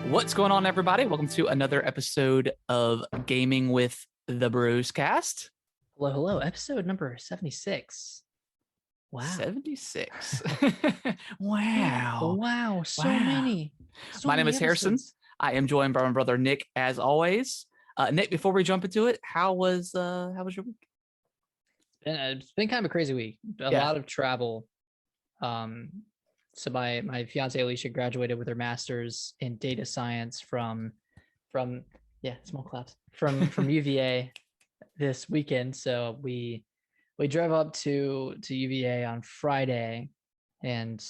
What's going on, everybody? Welcome to another episode of Gaming with the Bros Cast. Hello. Episode number 76. Wow. 76. Wow. Wow. So Wow. many. My name is Harrison. I am joined by my brother Nick, as always. Nick, before we jump into it, how was your week? It's been kind of a crazy week. A lot of travel. So my fiance Alicia graduated with her master's in data science from small claps from UVA this weekend. So we drove up to UVA on Friday, and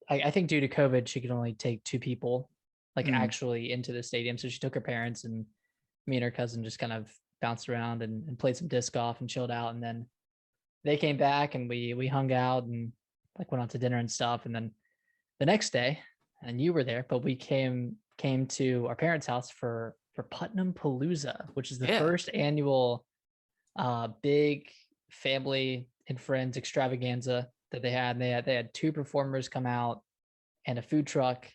I think due to COVID, she could only take two people actually into the stadium. So she took her parents, and me and her cousin just kind of bounced around and played some disc golf and chilled out. And then they came back and we hung out and went out to dinner and stuff. And then the next day, and you were there, but we came to our parents' house for Putnam Palooza, which is the first annual big family and friends extravaganza that they had. And they had two performers come out and a food truck,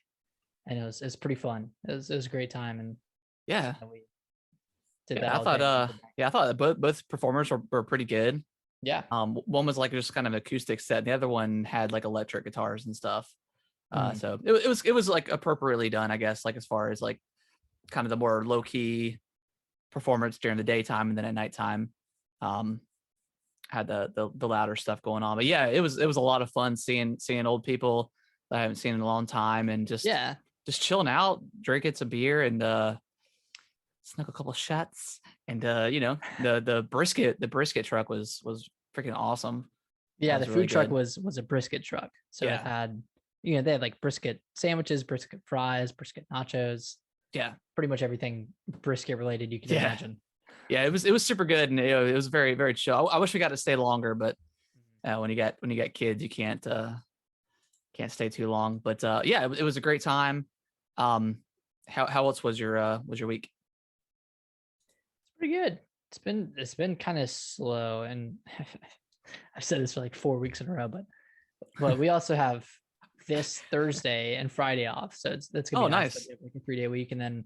and it was pretty fun. It was a great time. And we did that. I thought both performers were pretty good. Yeah. One was just kind of acoustic set, and the other one had electric guitars and stuff. So it was appropriately done, I guess, as far as kind of the more low key performance during the daytime, and then at nighttime had the louder stuff going on. But yeah, it was a lot of fun seeing old people that I haven't seen in a long time, and just chilling out, drinking some beer, and snuck a couple of shots. And the brisket truck was freaking awesome. Yeah, the food truck was a brisket truck. So it had they had brisket sandwiches, brisket fries, brisket nachos. Yeah, pretty much everything brisket related you can imagine. Yeah, it was super good, and it was very, very chill. I wish we got to stay longer, but when you got kids, you can't stay too long. But it was a great time. How else was your week? It's pretty good. It's been kind of slow, and I've said this for 4 weeks in a row, but we also have this Thursday and Friday off, so that's gonna be nice. A 3-day week, and then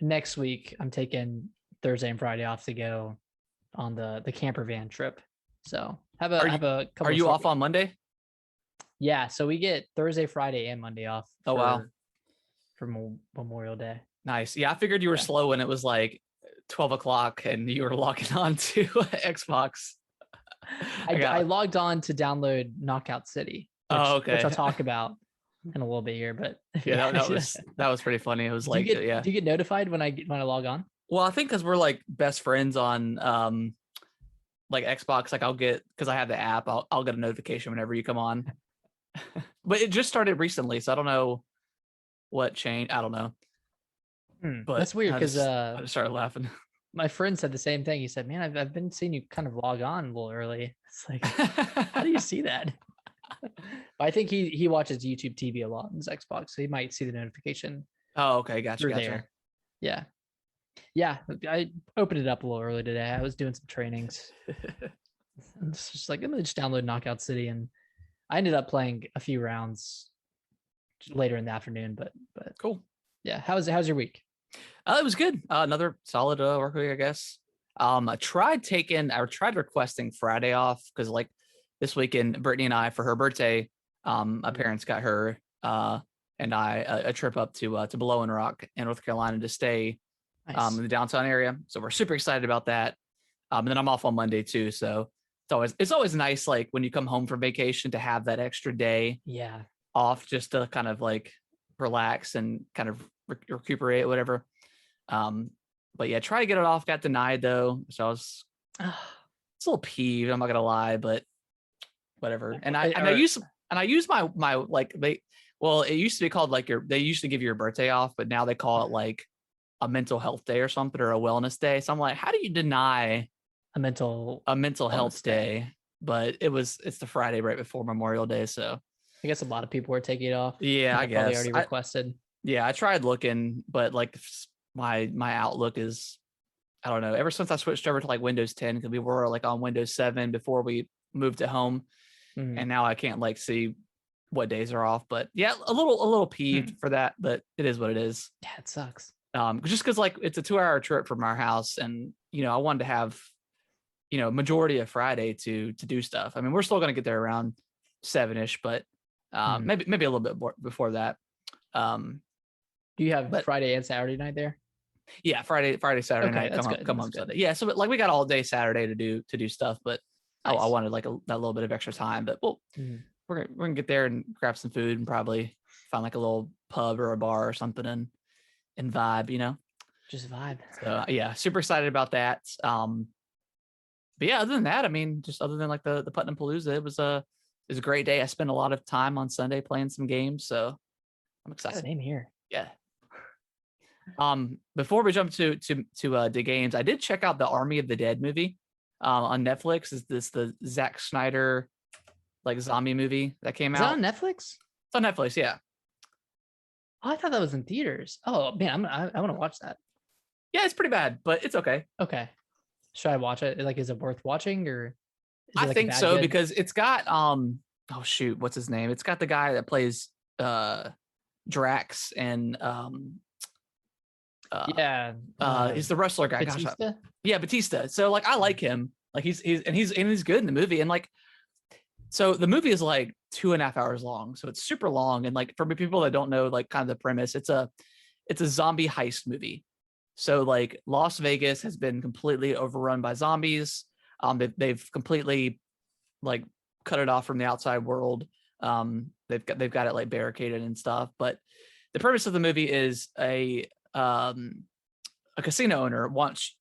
next week I'm taking Thursday and Friday off to go on the camper van trip. So have a couple. Are you off on Monday? Yeah, so we get Thursday, Friday, and Monday off. For Memorial Day. Nice. Yeah, I figured you were slow when it was 12 o'clock and you were logging on to Xbox. I logged on to download Knockout City. Which I'll talk about in a little bit here. But that was pretty funny. It was do you get notified when I log on? Well, I think because we're best friends on Xbox, I'll get, because I have the app, I'll get a notification whenever you come on. But it just started recently, so I don't know what changed. I don't know. But that's weird, because I just started laughing. My friend said the same thing. He said, "Man, I've been seeing you kind of log on a little early." It's how do you see that? I think he watches YouTube TV a lot on his Xbox, so he might see the notification. Oh, okay, gotcha. There. Yeah. I opened it up a little early today. I was doing some trainings. It's just I'm gonna just download Knockout City, and I ended up playing a few rounds later in the afternoon. But cool. Yeah, how's your week? It was good. Another solid work week, I guess. I tried requesting Friday off, because this weekend, Brittany and I, for her birthday, my parents got her and I a trip up to Blowing Rock in North Carolina to stay in the downtown area. So we're super excited about that. And then I'm off on Monday too. So it's always nice, when you come home from vacation, to have that extra day off, just to kind of relax and kind of recuperate, whatever. But yeah, try to get it off. Got denied though, so I was it's a little peeved. I'm not gonna lie, but whatever. And I use my it used to be called they used to give you your birthday off, but now they call it a mental health day or something, or a wellness day. So I'm like, how do you deny a mental health day? But it's the Friday right before Memorial Day, so I guess a lot of people are taking it off. Yeah, I guess probably already requested. I tried looking, but my outlook is, I don't know, ever since I switched over to Windows 10, because we were on Windows 7 before we moved to home, and now I can't see what days are off. But yeah, a little peeved Hmm. for that, but it is what it is. Yeah, it sucks. Just because like it's a 2 hour trip from our house, and I wanted to have majority of Friday to do stuff. I mean, we're still gonna get there around 7ish, but Mhm. maybe a little bit more before that. Do you have But Friday and Saturday night there? yeah, Friday, Saturday Okay, night, that's good. come That's home good. Sunday. Yeah, so like we got all day Saturday to do stuff, but I Nice. wanted like that little bit of extra time. But Mhm. we're gonna get there and grab some food and probably find like a little pub or a bar or something and vibe. Just vibe. So yeah, super excited about that. But yeah, other than that, I mean, just other than like the Putnam Palooza, it was a great day. I spent a lot of time on Sunday playing some games, so I'm excited. Same here. Yeah. Before we jump to the games, I did check out the Army of the Dead movie on Netflix. Is this the Zack Snyder like zombie movie that came Is that out? on Netflix? It's on Netflix, yeah. Oh, I thought that was in theaters. Oh man, I want to watch that. Yeah, it's pretty bad, but it's okay. Okay. Should I watch it? Like, is it worth watching or? Is it I like think bad so good? because it's got oh shoot, what's his name? It's got the guy that plays Drax and Yeah. he's the wrestler guy. Gosh, Batista? yeah, Batista. So like I like him. Like he's good in the movie. And like so the movie is like 2.5 hours long. So it's super long. And like for people that don't know like kind of the premise, it's a zombie heist movie. So like Las Vegas has been completely overrun by zombies. They've completely like cut it off from the outside world. They've got it like barricaded and stuff. But the premise of the movie is a casino owner wants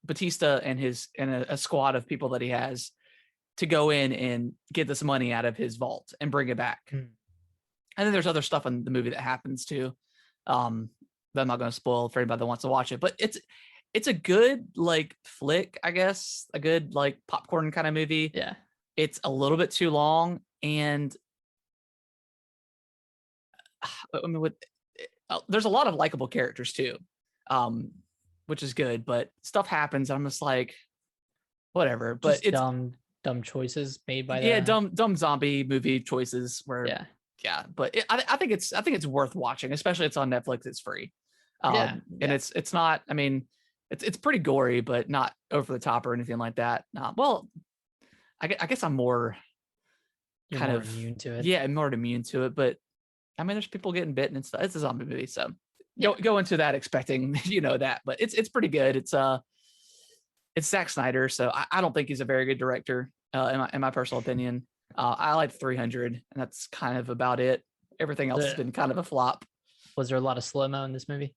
Batista and a squad of people that he has to go in and get this money out of his vault and bring it back. Hmm. And then there's other stuff in the movie that happens too. That I'm not going to spoil for anybody that wants to watch it, but it's a good like flick, I guess, a good like popcorn kind of movie. Yeah. It's a little bit too long, and I mean, there's a lot of likable characters too, which is good. But stuff happens. I'm just like, whatever. But Just it's dumb choices made by dumb zombie movie choices. Where yeah. But I think it's worth watching, especially it's on Netflix. It's free. And it's not. I mean, it's pretty gory, but not over the top or anything like that. Well, I guess I'm more kind of immune to it. Yeah, I'm more immune to it. But I mean, there's people getting bitten and stuff. It's a zombie movie, so go into that expecting that. But it's pretty good. It's Zack Snyder, so I don't think he's a very good director. In my personal opinion, I like 300, and that's kind of about it. Everything else has been kind of a flop. Was there a lot of slow mo in this movie?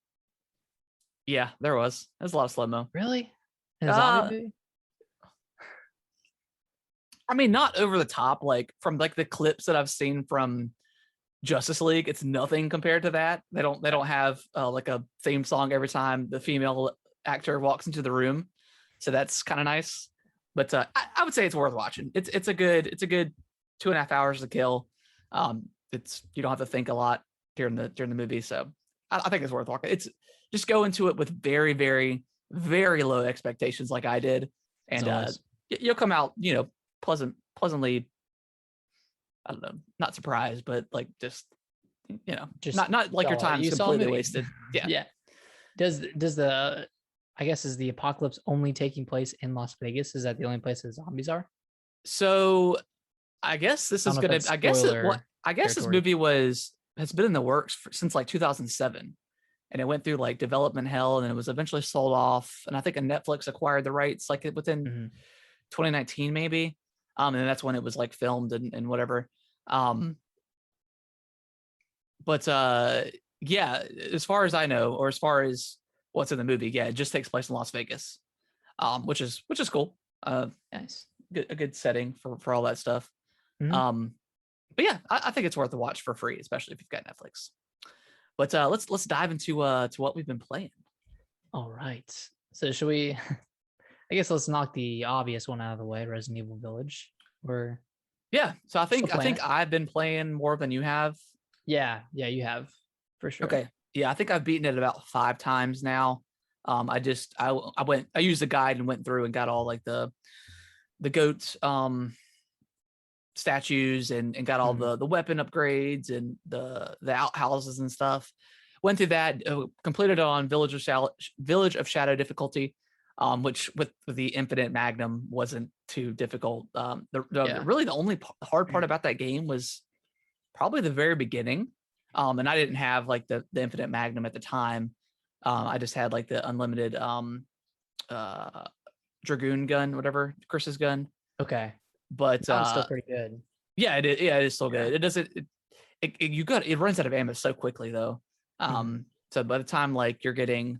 Yeah, there was. There's a lot of slow mo. Really? In a zombie movie? I mean, not over the top. Like from like the clips that I've seen from Justice League, it's nothing compared to that. They don't have like a theme song every time the female actor walks into the room, so that's kind of nice. But I would say it's worth watching. It's a good 2.5 hours to kill. It's you don't have to think a lot during the movie, so I think it's worth watching. It's just go into it with very very very low expectations, like I did, and you'll come out pleasantly. I don't know, not surprised, but like just not like your time's completely wasted. Yeah. Yeah. Does the I guess is the apocalypse only taking place in Las Vegas? Is that the only place that zombies are? So I guess this is gonna. I guess this movie has been in the works since like 2007, and it went through like development hell, and it was eventually sold off. And I think Netflix acquired the rights like within 2019 maybe. And that's when it was like filmed and whatever. But yeah, as far as I know, or as far as what's in the movie, yeah, it just takes place in Las Vegas, which is cool. Nice, a good setting for all that stuff. But yeah, I think it's worth a watch for free, especially if you've got Netflix. But let's dive into to what we've been playing. All right, so should we? I guess let's knock the obvious one out of the way, Resident Evil Village. Yeah, so I think I've been playing more than you have. Yeah, you have for sure. Okay, yeah, I think I've beaten it about 5 times now. I used the guide and went through and got all like the goats statues and got all the weapon upgrades and the outhouses and stuff. Went through that, completed it on Village of Shadow difficulty, which with the Infinite Magnum wasn't too difficult. Really the only hard part about that game was probably the very beginning. And I didn't have like the Infinite Magnum at the time. I just had like the unlimited Dragoon gun, whatever, Chris's gun. Okay. But sounds still pretty good. Yeah, it is still good. It doesn't it runs out of ammo so quickly though. So by the time like you're getting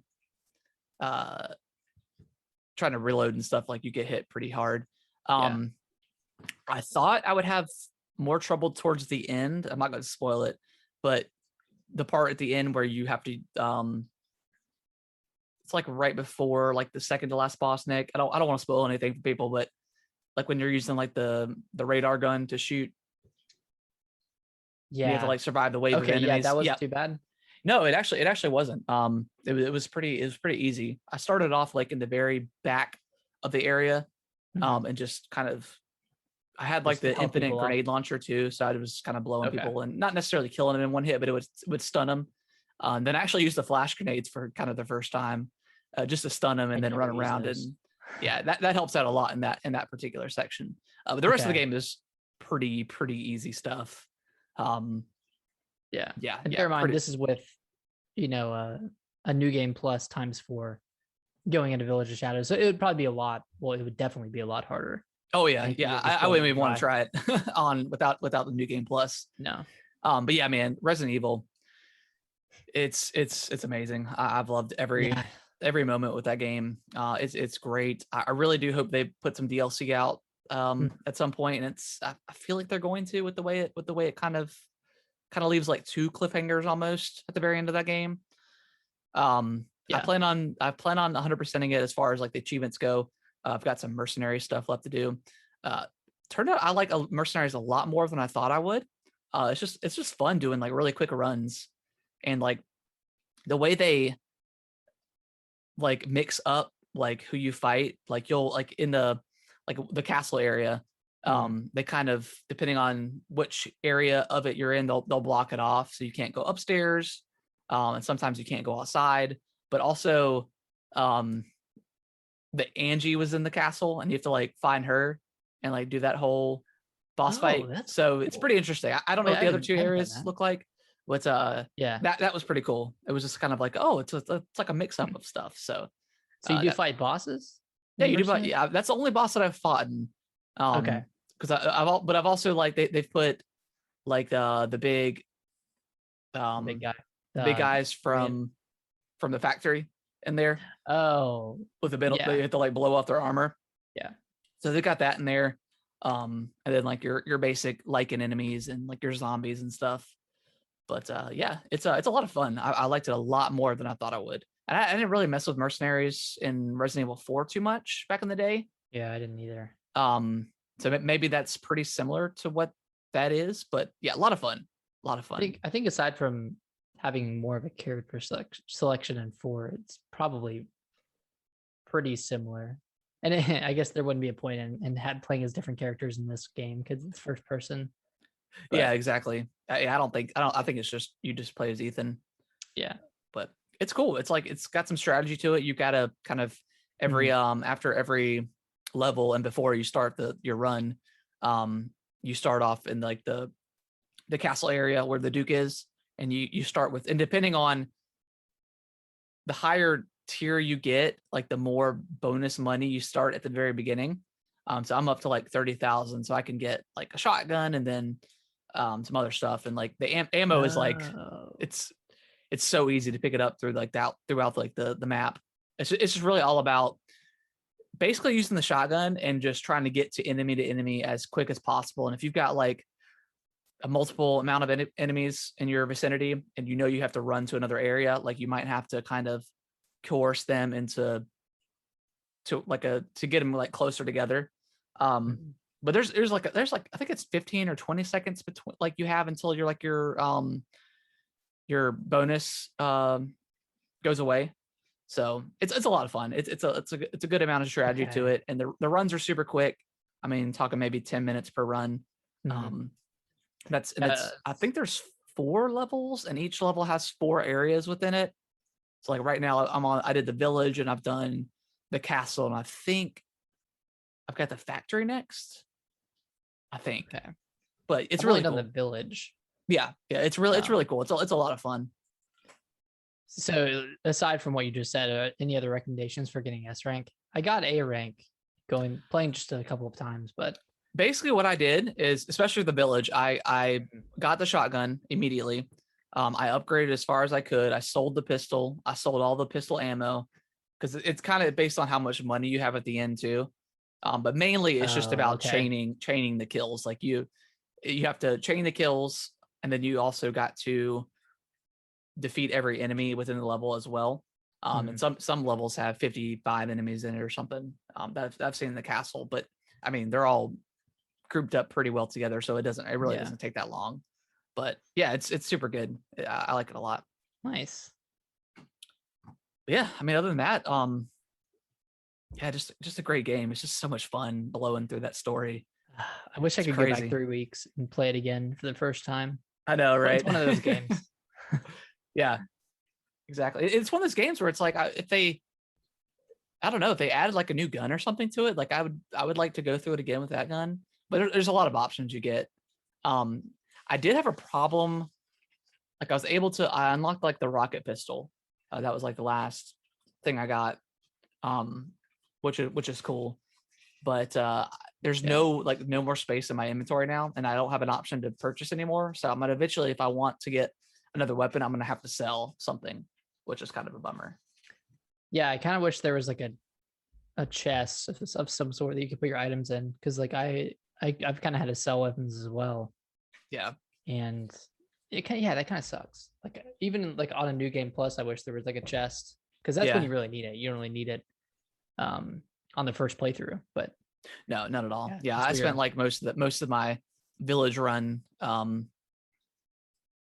trying to reload and stuff, like you get hit pretty hard. I thought I would have more trouble towards the end. I'm not going to spoil it, but the part at the end where you have to it's like right before like the second to last boss, Nick. I don't want to spoil anything for people, but like when you're using like the radar gun to shoot, you have to like survive the wave of enemies. Yeah, that wasn't too bad. No, it actually wasn't. It was pretty easy. I started off like in the very back of the area, and just kind of, I had like the infinite grenade launcher too, so I was kind of blowing people and not necessarily killing them in one hit, but it would stun them. Then I actually used the flash grenades for kind of the first time, just to stun them and then run around and that helps out a lot in that particular section. But the rest of the game is pretty easy stuff. And bear in mind, this is with, a new game plus ×4 going into Village of Shadows. So it would probably be it would definitely be a lot harder. Oh yeah. I wouldn't even want to try it on without the new game plus. No. But yeah, man, Resident Evil, it's amazing. I've loved every moment with that game. It's great. I really do hope they put some DLC out at some point, and I feel like they're going to with the way it kind of leaves like 2 cliffhangers almost at the very end of that game. I plan on 100%ing it as far as like the achievements go. I've got some mercenary stuff left to do. Turned out I like mercenaries a lot more than I thought I would. It's just fun doing like really quick runs, and like the way they like mix up like who you fight. Like you'll like in the castle area, they kind of, depending on which area of it you're in, they'll block it off so you can't go upstairs, and sometimes you can't go outside. But also the Angie was in the castle, and you have to like find her and like do that whole boss fight. So it's pretty interesting. I don't know what the other 2 areas look like, but that was pretty cool. It was just kind of like, it's like a mix up of stuff. So you do fight bosses? Yeah, you do. But that's the only boss that I've fought in. Because I've also like they've put like the big big guy, big guys from the factory in there. Oh, with the middle, they have to like blow off their armor. Yeah. So they got that in there, and then like your basic Lycan enemies and like your zombies and stuff. But it's a lot of fun. I liked it a lot more than I thought I would. And I didn't really mess with mercenaries in Resident Evil 4 too much back in the day. Yeah, I didn't either. So maybe that's pretty similar to what that is, but yeah, a lot of fun. I think aside from having more of a character selection in 4, it's probably pretty similar. And I guess there wouldn't be a point in playing as different characters in this game because it's first person. But, yeah, exactly. I think it's just you just play as Ethan. Yeah, but it's cool. It's like it's got some strategy to it. You got to kind of every after every level and before you start your run, you start off in like the castle area where the Duke is, and you start with, and depending on the higher tier you get, like the more bonus money you start at the very beginning. So I'm up to like 30,000, so I can get like a shotgun and then some other stuff, and like the ammo is like it's so easy to pick it up throughout like the map. It's just really all about basically using the shotgun and just trying to get to enemy as quick as possible. And if you've got like a multiple amount of enemies in your vicinity and you have to run to another area, like you might have to kind of coerce them to get them like closer together. But there's like I think it's 15 or 20 seconds between, like you have until you're like your bonus goes away. So it's a lot of fun. It's a good amount of strategy to it, and the runs are super quick. I mean, talking maybe 10 minutes per run. Um, that's I think there's 4 levels, and each level has 4 areas within it. So like right now, I did the village, and I've done the castle, and I think I've got the factory next. I think, but it's really done cool. The village. Yeah, it's really cool. It's a lot of fun. So aside from what you just said, any other recommendations for getting S rank? I got A rank playing just a couple of times, but basically what I did is, especially the village, I got the shotgun immediately. I upgraded as far as I could. I sold the pistol. I sold all the pistol ammo because it's kind of based on how much money you have at the end too. But mainly it's just about chaining the kills. Like you have to chain the kills, and then you also got to defeat every enemy within the level as well. And some levels have 55 enemies in it or something that I've seen in the castle. But I mean, they're all grouped up pretty well together, so it really doesn't take that long. But yeah, it's super good. I like it a lot. Nice. Yeah, I mean, other than that, yeah, just a great game. It's just so much fun blowing through that story. I wish I could go back 3 weeks and play it again for the first time. I know, right? It's one of those games. Yeah, exactly. It's one of those games where it's like, if they added like a new gun or something to it, like I would like to go through it again with that gun. But there's a lot of options you get. I did have a problem. Like I unlocked like the rocket pistol. That was like the last thing I got, which is cool. But there's no more space in my inventory now, and I don't have an option to purchase anymore. So I'm gonna eventually, if I want to get another weapon, I'm gonna have to sell something, which is kind of a bummer. Yeah, I kind of wish there was like a chest of some sort that you could put your items in, because like I've kind of had to sell weapons as well. Yeah, and that kind of sucks. Like even like on a New Game Plus, I wish there was like a chest, because that's when you really need it. You don't really need it on the first playthrough, but no, not at all. Yeah, I spent like most of my village run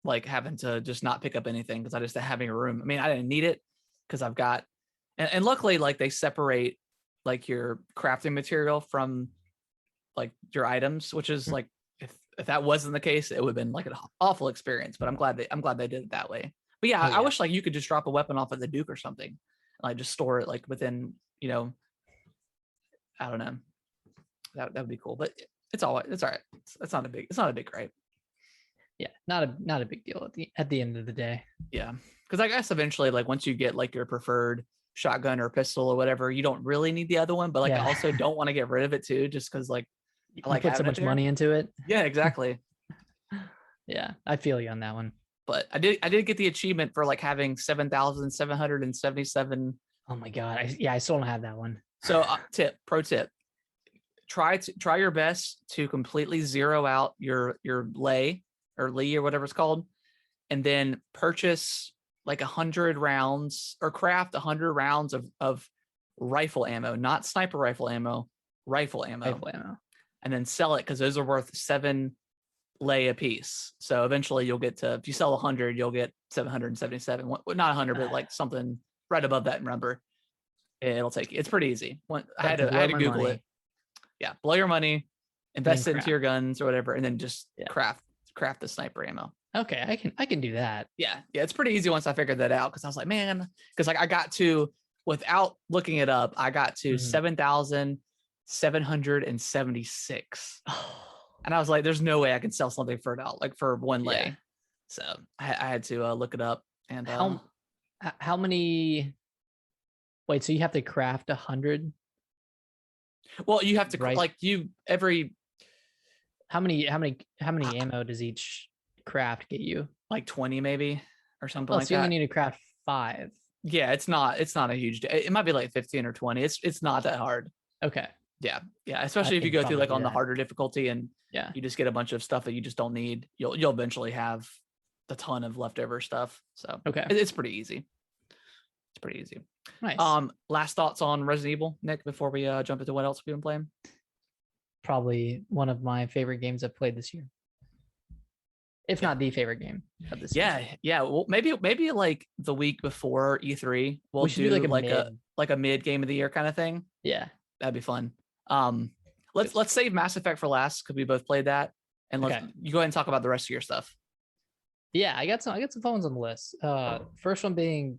like having to just not pick up anything because I just didn't have any room. I mean, I didn't need it because I've got, and luckily like they separate like your crafting material from like your items, which is like, if that wasn't the case, it would have been like an awful experience. But I'm glad they did it that way. But yeah, I wish like you could just drop a weapon off at the Duke or something, and like just store it like within, I don't know. That would be cool. But it's all right. It's not a big gripe. Yeah, not a big deal at the end of the day. Yeah, because I guess eventually, like once you get like your preferred shotgun or pistol or whatever, you don't really need the other one. But like I also don't want to get rid of it too, just because like I like put so much money into it. Yeah, exactly. Yeah, I feel you on that one. But I did get the achievement for like having 7,777. Oh my god! I still don't have that one. So pro tip: try your best to completely zero out your lay or Lee or whatever it's called, and then purchase like 100 rounds or craft 100 rounds of rifle ammo, not sniper rifle ammo, rifle ammo, and then sell it because those are worth 7 lay a piece. So eventually you'll get to, if you sell 100, you'll get 777. Not 100, but like something right above that number. It'll take you. It's pretty easy. I had to Google it. Yeah, blow your money, invest it into your guns or whatever, and then just craft the sniper ammo. Okay, I can do that. Yeah, it's pretty easy once I figured that out, because I was like, man, because like I got to, without looking it up, I got to 7,776. And I was like, there's no way I can sell something for for one lay. Yeah. So I had to look it up. And how many? Wait, so you have to craft 100? Well, you have to How many ammo does each craft get you? Like 20 maybe or something like so that. You only need to craft 5. Yeah, it's not a huge. It might be like 15 or 20. It's not that hard. Okay. Yeah. Especially if you go through like on the harder difficulty and you just get a bunch of stuff that you just don't need. You'll eventually have a ton of leftover stuff. So okay, it's pretty easy. It's pretty easy. Nice. Last thoughts on Resident Evil, Nick, before we jump into what else we've been playing. Probably one of my favorite games I've played this year, if not the favorite game of this year. Yeah. Well, maybe like the week before E3, we'll do like a mid game of the year kind of thing. Yeah, that'd be fun. Let's save Mass Effect for last because we both played that, And let's you go ahead and talk about the rest of your stuff. Yeah, I got some phones on the list. First one being,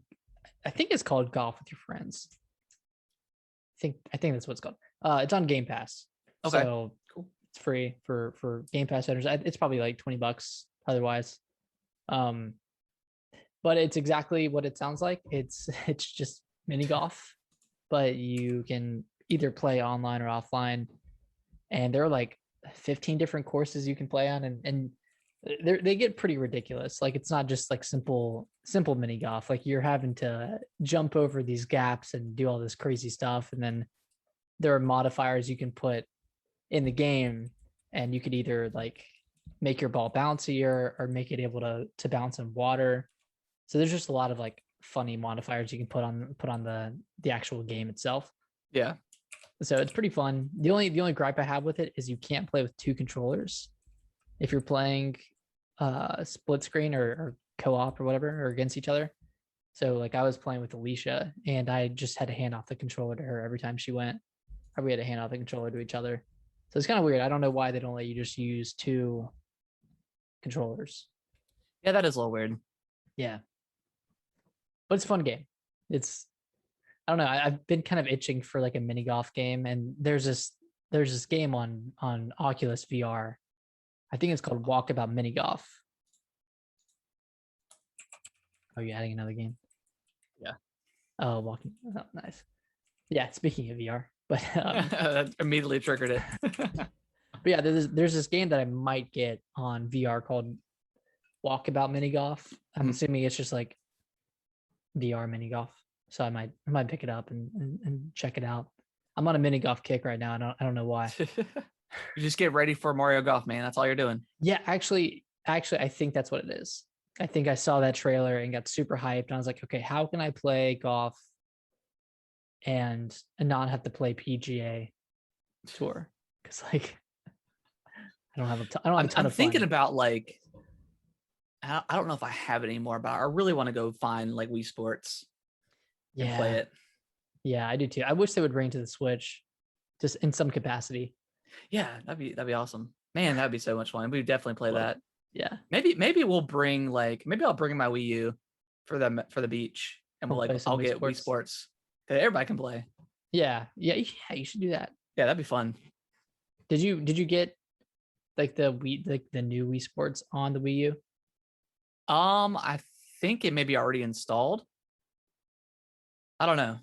I think it's called Golf with Your Friends. I think that's what it's called. It's on Game Pass. Okay. So cool. It's free for Game Pass owners. It's probably like $20 otherwise. But it's exactly what it sounds like. It's just mini golf, but you can either play online or offline. And there are like 15 different courses you can play on, and they get pretty ridiculous. Like it's not just like simple mini golf. Like you're having to jump over these gaps and do all this crazy stuff. And then there are modifiers you can put in the game, and you could either like make your ball bouncy or make it able to bounce in water. So there's just a lot of like funny modifiers you can put on the actual game itself. Yeah. So it's pretty fun. The only gripe I have with it is you can't play with two controllers if you're playing split screen or co-op or whatever, or against each other. So like I was playing with Alicia, and I just had to hand off the controller to her every time she went, or we had to hand off the controller to each other. So it's kind of weird. I don't know why they don't let you just use two controllers. Yeah, that is a little weird. Yeah. But it's a fun game. I don't know. I've been kind of itching for like a mini golf game, and there's this game on Oculus VR. I think it's called Walkabout Mini Golf. Oh, you're adding another game? Yeah. Oh, walking. Oh, nice. Yeah. Speaking of VR, but that immediately triggered it. but yeah, there's this game that I might get on VR called Walkabout Mini Golf. I'm assuming it's just like VR mini golf. So I might pick it up and check it out. I'm on a mini golf kick right now. I don't know why. You just get ready for Mario Golf, man. That's all you're doing. Yeah, actually, I think that's what it is. I think I saw that trailer and got super hyped. And I was like, okay, how can I play golf and not have to play PGA Tour? Because like, I don't have a ton I'm of thinking fun. about like, I don't know if I have it anymore, but I really want to go find like Wii Sports and play it. Yeah, I do too. I wish they would bring to the Switch, just in some capacity. Yeah, that'd be awesome, man. That'd be so much fun. We'd definitely play that. Yeah, maybe we'll bring maybe I'll bring my Wii U for the beach, and I'll get Wii Sports. Everybody can play. Yeah, you should do that. Yeah, that'd be fun. Did you get like the new Wii Sports on the Wii U? I think it may be already installed. I don't know.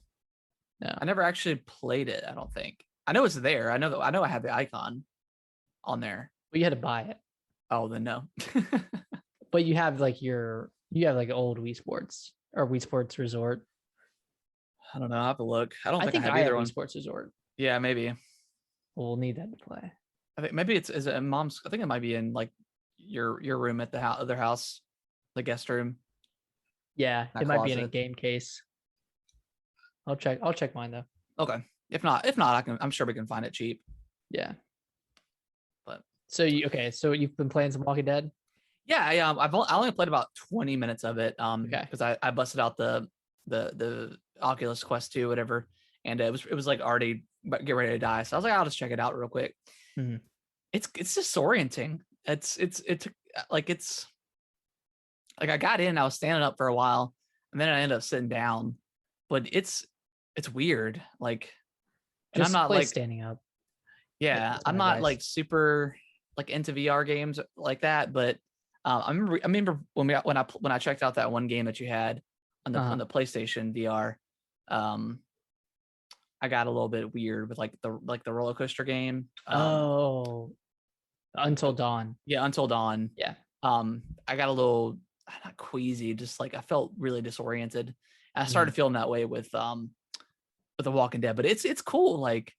No, I never actually played it. I don't think. I know it's there. I know I have the icon on there. Well, you had to buy it. Oh, then no. But you have like old Wii Sports or Wii Sports Resort. I don't know. I'll have to look. I don't think I have either either one. one. Wii Sports Resort. Yeah, maybe. Well, we'll need that to play. I think maybe is it mom's. I think it might be in like your room at the other house, the guest room. Yeah, That it might be in a closet. game case. I'll check mine though. Okay. If not, I'm sure we can find it cheap. Yeah. But so you've been playing some Walking Dead? Yeah, I only played about 20 minutes of it. Okay. Because I busted out the Oculus Quest 2, whatever, and it was like already get ready to die. So I was like, I'll just check it out real quick. Mm-hmm. It's disorienting. It's like I got in, I was standing up for a while, and then I ended up sitting down. But it's weird. Like, and Just I'm not play like standing up. Yeah, I'm not like super like into VR games like that. But I remember when I checked out that one game that you had on the PlayStation VR. I got a little bit weird with like the roller coaster game. Until Dawn. Yeah, Until Dawn. Yeah. I got a little not queasy, just like I felt really disoriented. And I started feeling that way with The Walking Dead, but it's cool, like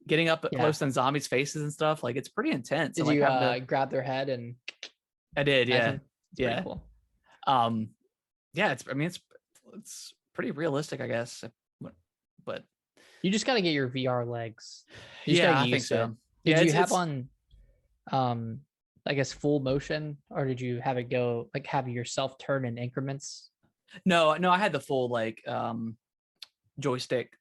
getting up close on zombies' faces and stuff. Like it's pretty intense. Did like, you grab their head and? I did, yeah, yeah. Cool. Yeah, it's pretty realistic, I guess. But you just got to get your VR legs. I think so. Did you have on, I guess full motion, or did you have it go like have yourself turn in increments? No, I had the full like joystick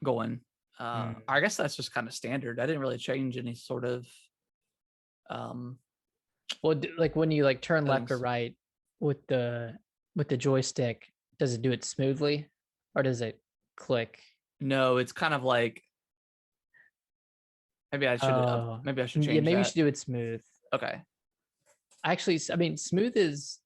going. I guess that's just kind of standard. I didn't really change any sort of Well, like when you like turn left or Settings. right with the joystick, does it do it smoothly, or does it click? No, it's kind of like Oh, maybe I should yeah, change maybe you should that. do it smooth. Okay. Actually, I mean, smooth is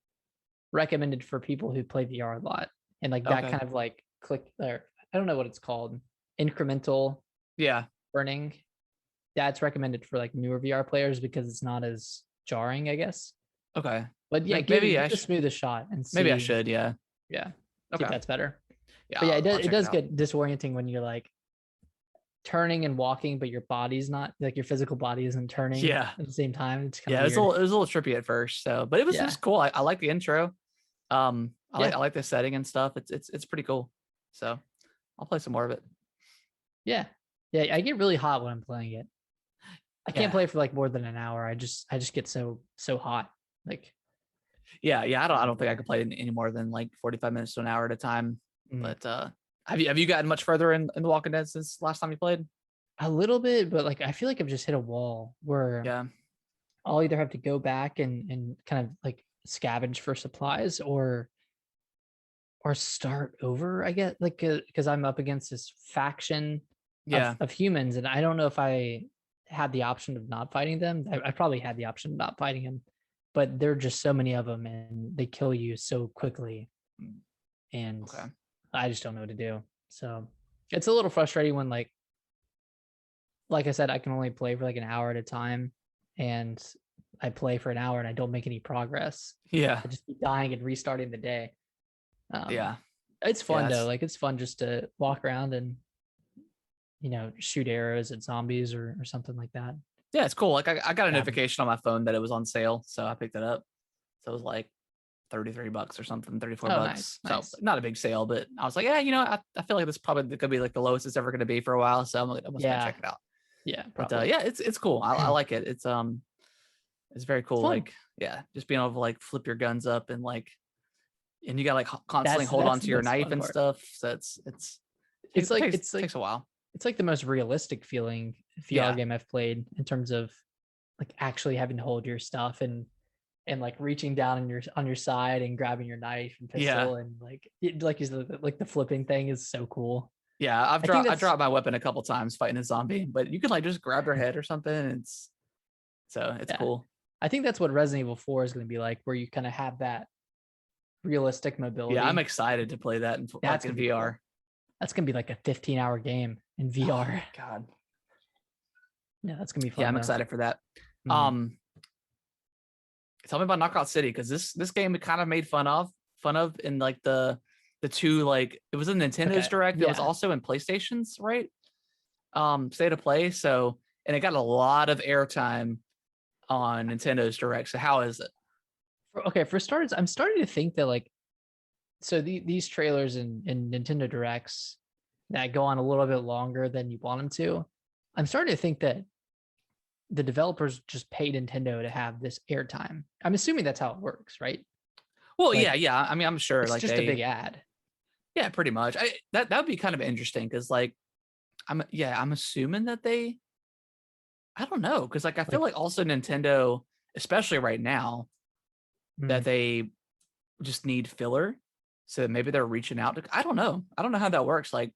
recommended for people who play VR a lot, and like that Okay. kind of like click there. I don't know what it's called, incremental Yeah. burning. That's recommended for like newer VR players because it's not as jarring, I guess. Okay. But yeah, Maybe give the smooth a shot and maybe I see. should. Yeah. Yeah, see if Okay. that's better. Yeah. But yeah, I'll it check it does out. get disorienting when you're like turning and walking, but your body's not like your physical body isn't turning Yeah. at the same time. It's kind Yeah. of weird. It was a little trippy at first. So, but it Yeah. was cool. I like the intro. Yeah. I like the setting and stuff. It's pretty cool. So I'll play some more of it. Yeah. Yeah. I get really hot when I'm playing it. I can't Yeah. play for like more than an hour. I just get so hot. Like, Yeah. I don't think I could play any more than like 45 minutes to an hour at a time. But have you gotten much further in The Walking Dead since last time you played? a little bit, but like I feel like I've just hit a wall where Yeah. I'll either have to go back and kind of like scavenge for supplies or start over, I get like because I'm up against this faction Yeah. of humans, and I don't know if I had the option of not fighting them. I probably had the option of not fighting them, but there are just so many of them and they kill you so quickly, and Okay. I just don't know what to do. So it's a little frustrating when like I said, I can only play for like an hour at a time, and I play for an hour and I don't make any progress. Yeah. I just keep dying and restarting the day. Yeah. It's fun Yeah. though. Like it's fun just to walk around and shoot arrows at zombies or something like that. Yeah, it's cool. Like I got a Yeah. notification on my phone that it was on sale, so I picked it up. So it was like $33 or something, 34 Oh, bucks. nice. So not a big sale, but I was like, yeah, I feel like this probably could be like the lowest it's ever going to be for a while. So I'm almost gonna Yeah. check it out. Yeah, But probably. yeah, it's cool. I like it. It's very cool. Fun. Like, yeah, just being able to like flip your guns up and like, and you got like constantly hold That's on the to your most knife fun and part. stuff. So It's like takes a while. it's like the most realistic feeling VR Yeah. game I've played in terms of like actually having to hold your stuff and like reaching down on your side and grabbing your knife and pistol and like you said, like the flipping thing is so cool. Yeah, I That's dropped my weapon a couple times fighting a zombie, but you can like just grab their head or something. And it's yeah. cool. I think that's what Resident Evil 4 is going to be like, where you kind of have that realistic mobility. Yeah, I'm excited to play that in VR. Cool. That's going to be like a 15-hour game in VR. Oh, God. Yeah, that's going to be fun. Yeah, I'm excited for that. Tell me about Knockout City, because this game we kind of made fun of in like the two, like it was in Nintendo's Direct. It was also in PlayStation's, right? State of Play. So, and it got a lot of airtime on Nintendo's Direct. So how is it? Okay, for starters, I'm starting to think that like, so these trailers and Nintendo Directs that go on a little bit longer than you want them to, I'm starting to think that the developers just pay Nintendo to have this airtime. I'm assuming that's how it works, right? Well, like, yeah. I mean, I'm sure it's like just a big ad. Yeah, pretty much. That would be kind of interesting because like I'm assuming that I don't know, because like I feel like also Nintendo, especially right now, that they just need filler. So maybe they're reaching out to, I don't know how that works. Like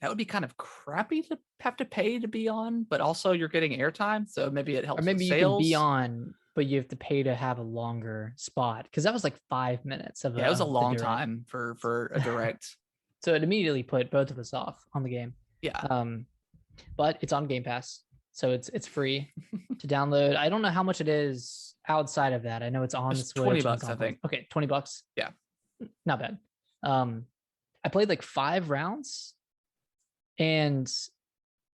that would be kind of crappy to have to pay to be on, but also you're getting airtime, so maybe it helps. Or maybe you can be on, but you have to pay to have a longer spot, because that was like 5 minutes of it was a long time for a Direct. So it immediately put both of us off on the game. Yeah. But it's on Game Pass, so it's free to download. I don't know how much it is outside of that. I know it's on the Switch. $20, I think. Okay, $20. Yeah, not bad. I played like 5 rounds, and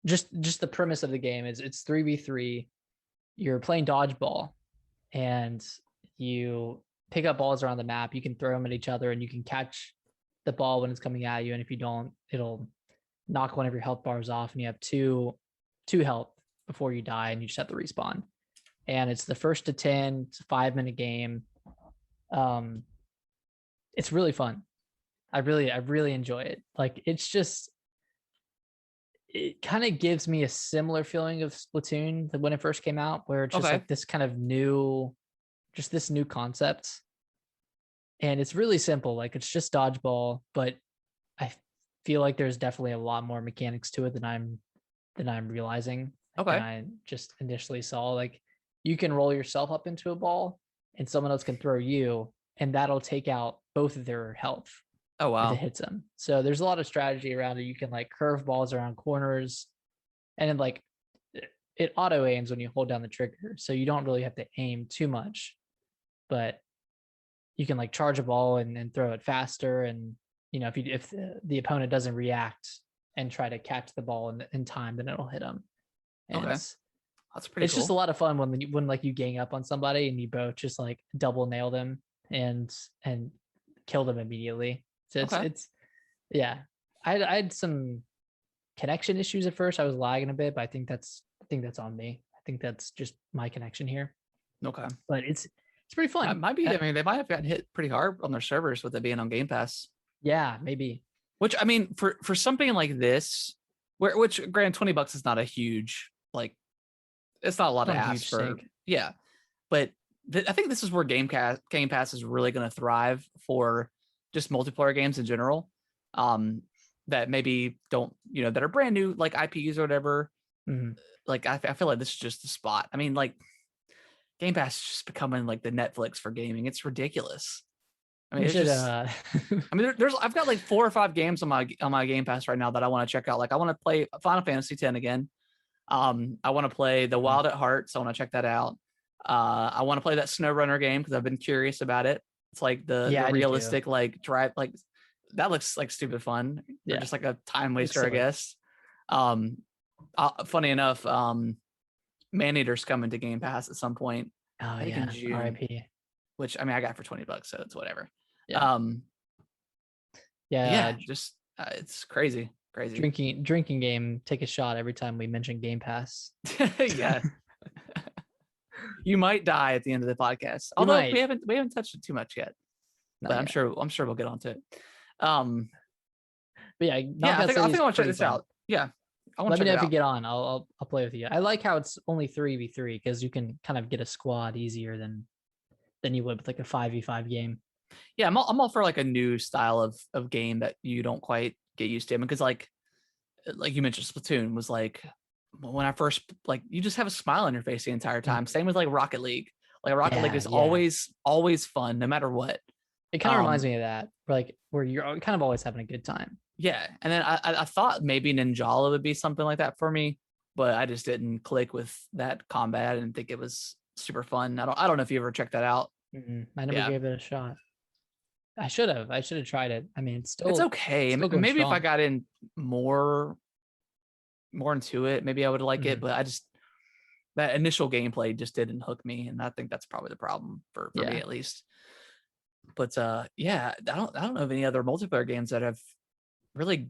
just the premise of the game is it's 3v3. You're playing dodgeball, and you pick up balls around the map. You can throw them at each other, and you can catch the ball when it's coming at you. And if you don't, it'll knock one of your health bars off, and you have two health before you die, and you just have to respawn. And it's the first to 10. It's a 5-minute game. It's really fun. I really enjoy it. Like it's just, it kind of gives me a similar feeling of Splatoon when it first came out, where it's just Okay. like this kind of new, just this new concept. And it's really simple. Like it's just dodgeball, but I feel like there's definitely a lot more mechanics to it than I'm realizing, than Okay. I just initially saw. Like you can roll yourself up into a ball and someone else can throw you, and that'll take out both of their health Oh if it wow. hits them. So there's a lot of strategy around it. You can like curve balls around corners, and then like it auto aims when you hold down the trigger. So you don't really have to aim too much, but you can like charge a ball and throw it faster. And if the opponent doesn't react and try to catch the ball in time, then it'll hit them. And Okay. That's pretty it's just a cool. lot of fun when like you gang up on somebody and you both just like double nail them and kill them immediately. So Okay. it's yeah. I had some connection issues at first. I was lagging a bit, but I think that's on me. I think that's just my connection here. Okay. But it's pretty fun. Might be. I mean, they might have gotten hit pretty hard on their servers with it being on Game Pass. Yeah, maybe. Which I mean, for something like this, which granted, $20 is not a huge like, it's not a lot to Not a ask huge for. stake. Yeah, but I think this is where Game Pass is really going to thrive for just multiplayer games in general. That maybe don't that are brand new like IPs or whatever. Mhm. Like I feel like this is just the spot. I mean, like Game Pass is just becoming like the Netflix for gaming. It's ridiculous. I mean, We it's should just. I mean, there's I've got like 4 or 5 games on my Game Pass right now that I want to check out. Like I want to play Final Fantasy X again. I want to play The Wild at Heart, so I want to check that out. I want to play that SnowRunner game because I've been curious about it. It's like the Yeah, I do too. realistic like drive like that looks like stupid fun or Yeah, just like a time looks waster, I silly. guess. Um, funny enough, Maneater's coming to Game Pass at some point, Oh I think in yeah, June, R.I.P. which I mean I got for $20, so it's whatever. Yeah, Um, yeah. yeah, just it's crazy. Drinking game. Take a shot every time we mention Game Pass. Yeah, you might die at the end of the podcast. You Although we might. haven't touched it too much yet, Not but yet. I'm sure we'll get onto it. Um, But yeah, yeah, Knockout I City think is I want to check pretty this fun. out. Yeah, I want Let to me check know it if you out. get on. I'll play with you. I like how it's only 3v3 because you can kind of get a squad easier than you would with like a 5v5 game. Yeah, I'm all for like a new style of game that you don't quite get used to. Because like you mentioned, Splatoon was like when I first like you just have a smile on your face the entire time. Same with like Rocket League. Like Rocket League Yeah, is yeah. always fun no matter what. It kind of reminds me of that, where you're kind of always having a good time. Yeah, and then I thought maybe Ninjala would be something like that for me, but I just didn't click with that combat. I didn't think it was super fun. I don't know if you ever checked that out. I never Yeah, gave it a shot. I should have. I should have tried it. I mean, it's it's still okay. going Maybe if I strong. got in more into it, maybe I would like it. Mhm. But I just that initial gameplay just didn't hook me, and I think that's probably the problem for me Yeah. at least. But yeah, I don't know of any other multiplayer games that have really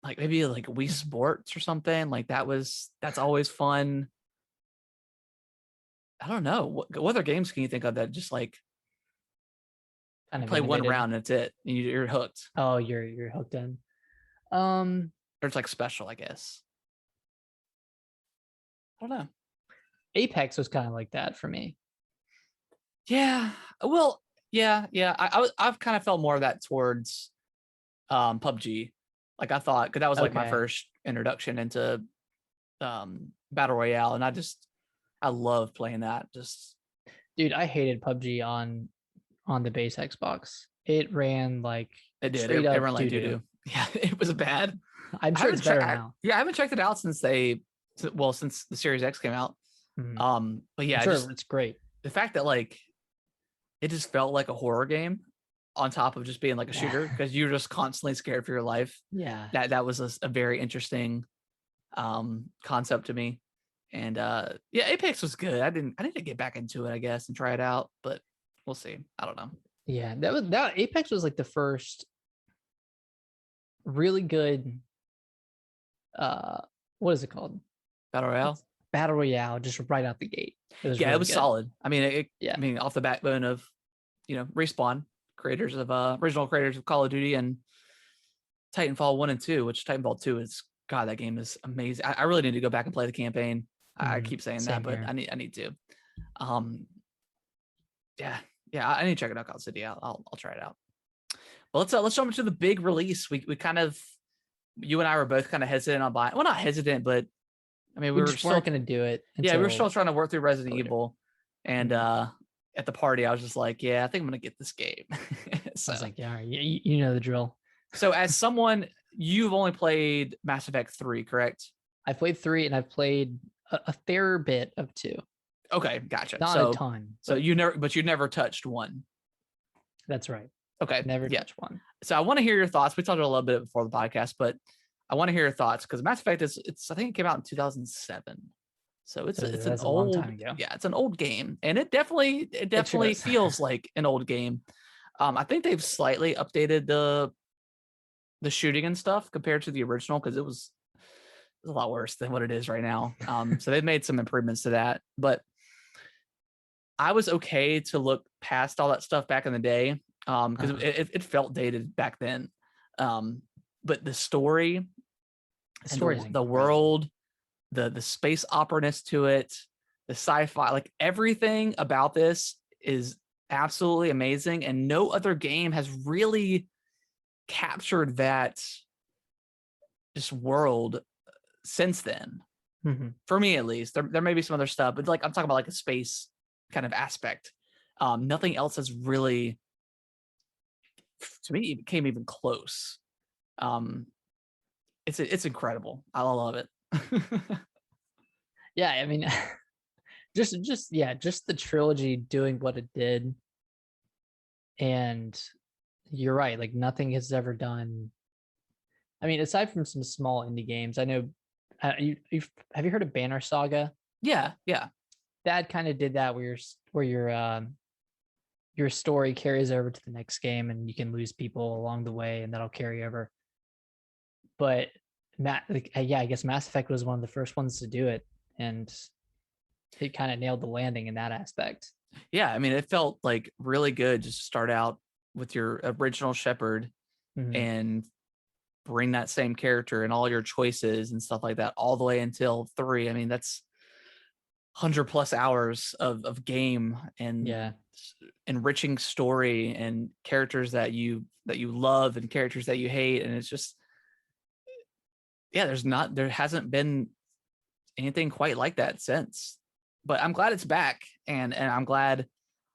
like maybe like Wii Sports or something like that's always fun. I don't know what other games can you think of that just like Kind you of play one innovative. round and it's it and you're hooked, Oh, you're hooked in. Um, or it's like special, I guess. I don't know. Apex was kind of like that for me. Yeah, well, yeah. I've kind of felt more of that towards PUBG. Like I thought, because that was like my Okay. first introduction into battle royale, and I love playing that. Just Dude, I hated PUBG on the base Xbox. It ran like it did. straight It up ran like doo doo doo. doo. Yeah, it was bad. I'm I sure it's haven't better checked. now. Yeah, I haven't checked it out since since the Series X came out. Mhm. But I'm yeah, sure just it's great. the fact that like it just felt like a horror game on top of just being like a shooter because you're just constantly scared for your life. Yeah. That was a very interesting concept to me. And yeah, Apex was good. I need to get back into it, I guess, and try it out, but we'll see. I don't know. Yeah. That Apex was like the first really good what is it called? Battle Royale. It's Battle Royale just right out the gate. It was Yeah, it really was good. solid. I mean, Yeah. I mean, off the backbone of Respawn, original creators of Call of Duty and Titanfall 1 and 2, which Titanfall 2 is God, that game is amazing. I really need to go back and play the campaign. I keep saying Same that, but here. I need to. Yeah, I need to check it out, Cloud City. I'll try it out. Well, let's jump into the big release. We kind of, you and I were both kind of hesitant on buying. Well, not hesitant, but I mean, we We were just still weren't going to do it. we were still trying to work through Resident later. Evil, and at the party, I was just like, yeah, I think I'm gonna get this game. So I was like, yeah, you know the drill. So as someone, you've only played Mass Effect 3, correct? I played 3 and I've played a fair bit of 2. Okay, gotcha. Not a ton. So you never touched 1. That's right. Okay. Never touched 1. So I want to hear your thoughts. We talked a little bit before the podcast, but I want to hear your thoughts because Mass Effect it's I think it came out in 2007. So it's an old, long time ago. Yeah, it's an old game, and it definitely feels like an old game. I think they've slightly updated the shooting and stuff compared to the original because it was a lot worse than what it is right now. So they've made some improvements to that, but I was okay to look past all that stuff back in the day because it felt dated back then. But the story, the world, the space opera-ness to it, the sci-fi, like everything about this is absolutely amazing. And no other game has really captured that just world since then. For me, at least. There may be some other stuff, but like I'm talking about like a space kind of aspect. Nothing else has really, to me, it came even close. It's incredible. I love it. Yeah, I mean, just the trilogy doing what it did, and you're right. Like nothing has ever done. I mean, aside from some small indie games, I know. Have you heard of Banner Saga? Yeah. That kind of did that where your story carries over to the next game, and you can lose people along the way, and that'll carry over. But I guess Mass Effect was one of the first ones to do it, and it kind of nailed the landing in that aspect. Yeah, I mean, it felt like really good just to start out with your original Shepard and bring that same character and all your choices and stuff like that all the way until 3. I mean, that's 100+ hours of game and enriching story and characters that you love and characters that you hate, and it's just there hasn't been anything quite like that since. But I'm glad it's back, and I'm glad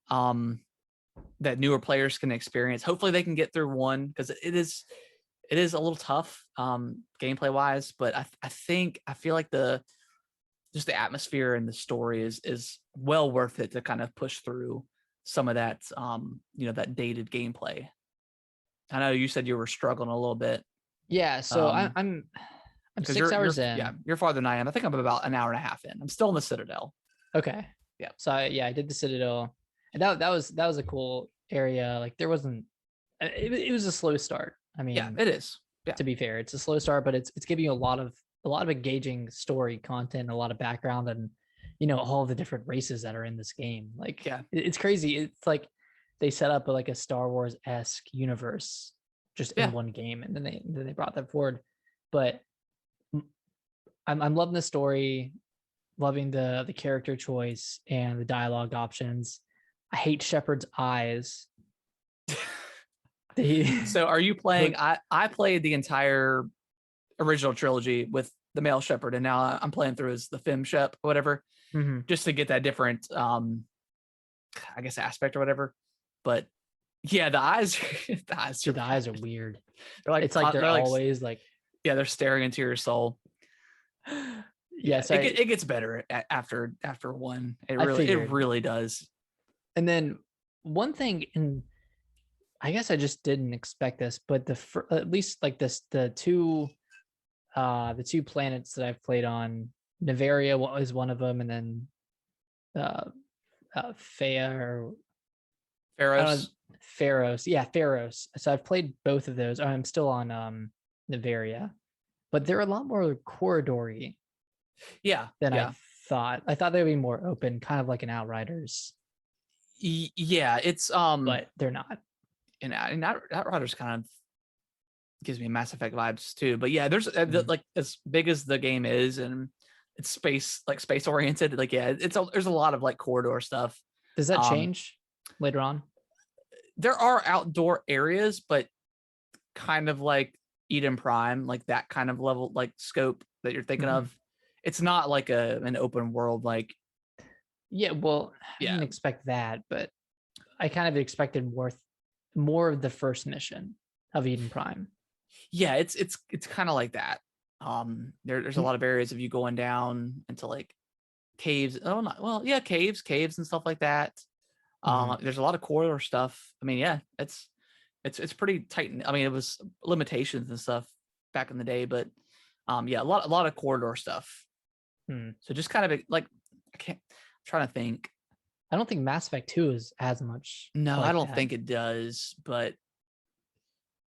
that newer players can experience. Hopefully they can get through 1 because it is a little tough gameplay wise, but I feel like the atmosphere and the story is well worth it to kind of push through some of that that dated gameplay. I know you said you were struggling a little bit. Yeah, so I'm 6 hours in. Yeah, you're farther than I am. I think I'm about an hour and a half in. I'm still in the Citadel. Okay. Yeah. So I did the Citadel, and that was a cool area. Like there wasn't. It was a slow start. I mean, yeah, it is. Yeah. To be fair, it's a slow start, but it's giving you a lot of engaging story content, a lot of background, and all the different races that are in this game. Like, yeah, it's crazy. It's like they set up like a Star Wars-esque universe just in one game, and then they brought that forward. But I'm loving the story, loving the character choice and the dialogue options. I hate Shepard's eyes. So are you playing? I played the entire original trilogy with the male Shepard, and now I'm playing through as the femme Shep or whatever, just to get that different, I guess, aspect or whatever. But yeah, the eyes are weird. They're like, it's like they're always like, yeah, they're staring into your soul. Yes, it gets better after 1. It really does. And then one thing, and I guess I just didn't expect this, but at least like the two planets that I've played on, Nevaria is one of them, and then Pharos. Yeah, Pharos. So I've played both of those. I'm still on Nevaria, but they're a lot more corridory. Yeah. Than I thought. I thought they would be more open, kind of like an Outriders. Yeah, it's but they're not. And Outriders kind of, gives me Mass Effect vibes too. But yeah, there's like as big as the game is, and it's space oriented. Like yeah, there's a lot of like corridor stuff. Does that change later on? There are outdoor areas, but kind of like Eden Prime, like that kind of level, like scope that you're thinking of. It's not like an open world, like. Yeah, well, I didn't expect that, but I kind of expected more of the first mission of Eden Prime. Yeah, it's kind of like that. There's a lot of areas of you going down into like caves. Oh, not well, yeah, caves and stuff like that. There's a lot of corridor stuff. I mean, yeah, it's pretty tight. I mean, it was limitations and stuff back in the day, but yeah, a lot of corridor stuff. So just kind of like I'm trying to think. I don't think Mass Effect 2 is as much. No, I don't think it does, but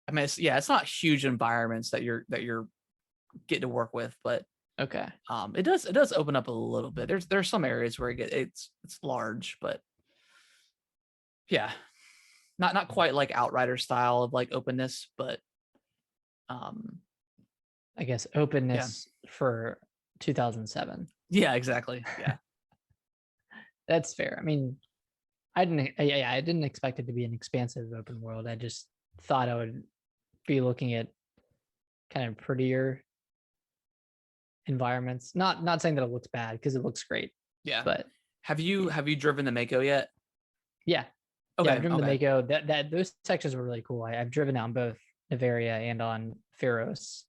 I mean, it's not huge environments that you're getting to work with, but okay. It does open up a little bit. There's some areas where it's large, but yeah, not quite like Outrider style of like openness, but I guess openness for 2007. Yeah, exactly. Yeah. That's fair. I mean, I didn't expect it to be an expansive open world. I just thought I would be looking at kind of prettier environments. Not saying that it looks bad, because it looks great. Yeah. But have you driven the Mako yet? Yeah. Okay. Yeah, I've driven the Mako. That those sections were really cool. I've driven on both Nevaria and on Pharos,